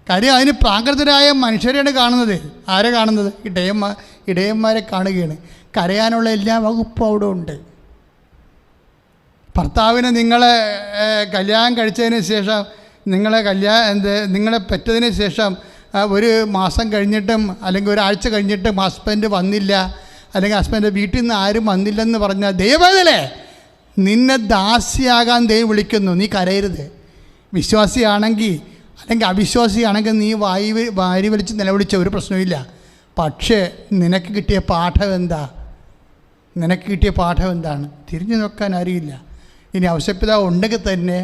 കാര്യം അതിന് പ്രാകൃതരായ മനുഷ്യരെയാണ് കാണുന്നത്. ആരെ കാണുന്നത്? ഇടയന്മാരെ കാണുകയാണ്. കരയാനുള്ള എല്ലാ വകുപ്പും അവിടെ ഉണ്ട്. ഭർത്താവിനെ നിങ്ങളെ കല്യാണം കഴിച്ചതിന് ശേഷം, നിങ്ങളെ പെറ്റതിന് ശേഷം 1 മാസം കഴിഞ്ഞിട്ടും അല്ലെങ്കിൽ ഒരാഴ്ച കഴിഞ്ഞിട്ടും ഹസ്ബൻഡ് വന്നില്ല, അല്ലെങ്കിൽ ഹസ്ബൻഡ് വീട്ടിൽ നിന്ന് ആരും വന്നില്ലെന്ന് പറഞ്ഞാൽ ദൈവമേ, നിന്നെ ദാസിയാകാൻ ദൈവം വിളിക്കുന്നു, നീ കരയരുത്. വിശ്വാസിയാണെങ്കിൽ അല്ലെങ്കിൽ അവിശ്വാസിയാണെങ്കിൽ നീ വാരി വലിച്ച് നിലവിളിച്ച ഒരു പ്രശ്നമില്ല. പക്ഷേ നിനക്ക് കിട്ടിയ പാഠം എന്താ? നിനക്ക് കിട്ടിയ പാഠം എന്താണ്? തിരിഞ്ഞു നോക്കാൻ അറിയില്ല. ഇനി ഔഷധപിതാവ് ഉണ്ടെങ്കിൽ തന്നെ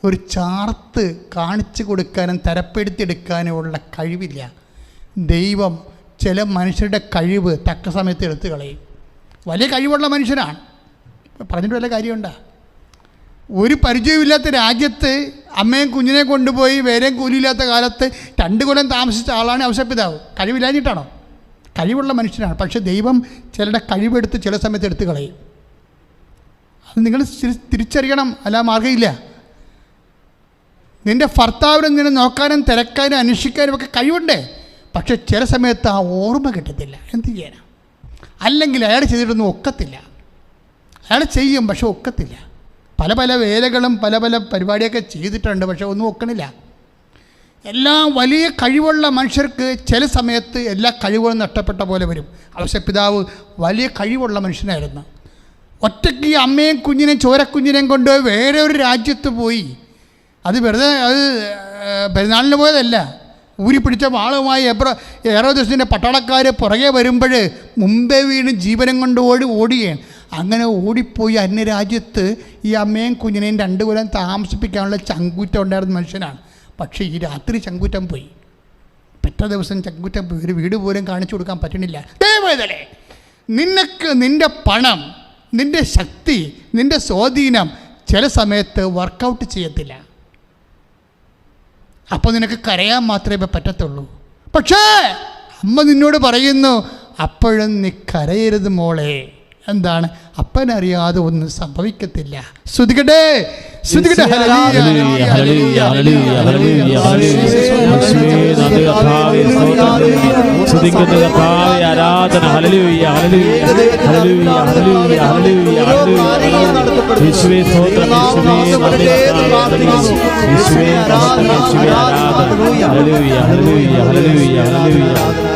ഒരു ചാർത്ത് കാണിച്ചു കൊടുക്കാനും തരപ്പെടുത്തിയെടുക്കാനുമുള്ള കഴിവില്ല. ദൈവം ചില മനുഷ്യരുടെ കഴിവ് തക്ക സമയത്ത് എടുത്തു കളയും. വലിയ കഴിവുള്ള മനുഷ്യനാണ്, പറഞ്ഞിട്ട് വല്ല കാര്യമുണ്ടോ? ഒരു പരിചയമില്ലാത്ത രാജ്യത്ത് അമ്മയും കുഞ്ഞിനെ കൊണ്ടുപോയി വേറെയും കൂലിയില്ലാത്ത കാലത്ത് 2 കൊല്ലം താമസിച്ച ആളാണ് ഔഷധപിതാവ്. കഴിവില്ലാഞ്ഞിട്ടാണോ? കഴിവുള്ള മനുഷ്യനാണ്. പക്ഷേ ദൈവം ചിലരുടെ കഴിവെടുത്ത് ചില സമയത്ത് എടുത്തു കളയും. അത് നിങ്ങൾ തിരിച്ചറിയണം, അല്ല മാർഗ്ഗമില്ല. നിൻ്റെ ഭർത്താവിനെ നിന്നെ നോക്കാനും തിരക്കാനും അന്വേഷിക്കാനും ഒക്കെ കഴിവുണ്ടേ, പക്ഷെ ചില സമയത്ത് ആ ഓർമ്മ കിട്ടത്തില്ല. എന്ത് ചെയ്യാനാ? അല്ലെങ്കിൽ അയാൾ ചെയ്തിട്ടൊന്നും ഒക്കത്തില്ല. അയാൾ ചെയ്യും, പക്ഷെ ഒക്കത്തില്ല. പല പല വേലകളും പല പല പരിപാടിയൊക്കെ ചെയ്തിട്ടുണ്ട്, പക്ഷെ ഒന്നും ഒക്കണില്ല. എല്ലാ വലിയ കഴിവുള്ള മനുഷ്യർക്ക് ചില സമയത്ത് എല്ലാ കഴിവുകളും നഷ്ടപ്പെട്ട പോലെ വരും. ഔഷധപിതാവ് വലിയ കഴിവുള്ള മനുഷ്യനായിരുന്നു. ഒറ്റയ്ക്ക് ഈ അമ്മയും കുഞ്ഞിനെയും ചോരക്കുഞ്ഞിനെയും കൊണ്ടുപോയി വേറെ ഒരു രാജ്യത്ത് പോയി. അത് വെറുതെ പെരുന്നാളിന് പോയതല്ല. ഊരിപ്പിടിച്ച വാളുമായി ഹെറോദസിൻ്റെ പട്ടാളക്കാർ പുറകെ വരുമ്പോൾ മുമ്പേ വീണ് ജീവനം കൊണ്ട് ഓടുകയാണ്. അങ്ങനെ ഓടിപ്പോയി അന്യരാജ്യത്ത് ഈ അമ്മയും കുഞ്ഞിനെയും 2 കൊല്ലം താമസിപ്പിക്കാനുള്ള ചങ്കൂറ്റം ഉണ്ടായിരുന്ന മനുഷ്യനാണ്. പക്ഷേ ഈ രാത്രി ചങ്കൂറ്റം പോയി, പെറ്റ ദിവസം ചങ്കൂറ്റം പോയി. ഒരു വീട് പോലും കാണിച്ചു കൊടുക്കാൻ പറ്റണില്ല. ദൈവമേ, നിനക്ക് നിൻ്റെ പണം, നിൻ്റെ ശക്തി, നിൻ്റെ സ്വാധീനം ചില സമയത്ത് വർക്കൗട്ട് ചെയ്യത്തില്ല. അപ്പോൾ നിനക്ക് കരയാൻ മാത്രമേ പറ്റത്തുള്ളൂ. പക്ഷേ അമ്മ നിന്നോട് പറയുന്നു, അപ്പോഴും നീ കരയരുത് മോളെ. എന്താണ്? അപ്പനറിയാതെ ഒന്നും സംഭവിക്കത്തില്ല. ശ്രുതികട്ടെ, ശ്രുതികട്ടെ.
ആരാധന. Hallelujah, hallelujah, hallelujah, hallelujah, hallelujah, hallelujah. യേശുവേ സ്തോത്രം, യേശുവേ നന്ദി, യേശുവേ ആരാധന, യേശുവേ ആരാധന. Hallelujah, hallelujah, hallelujah, hallelujah.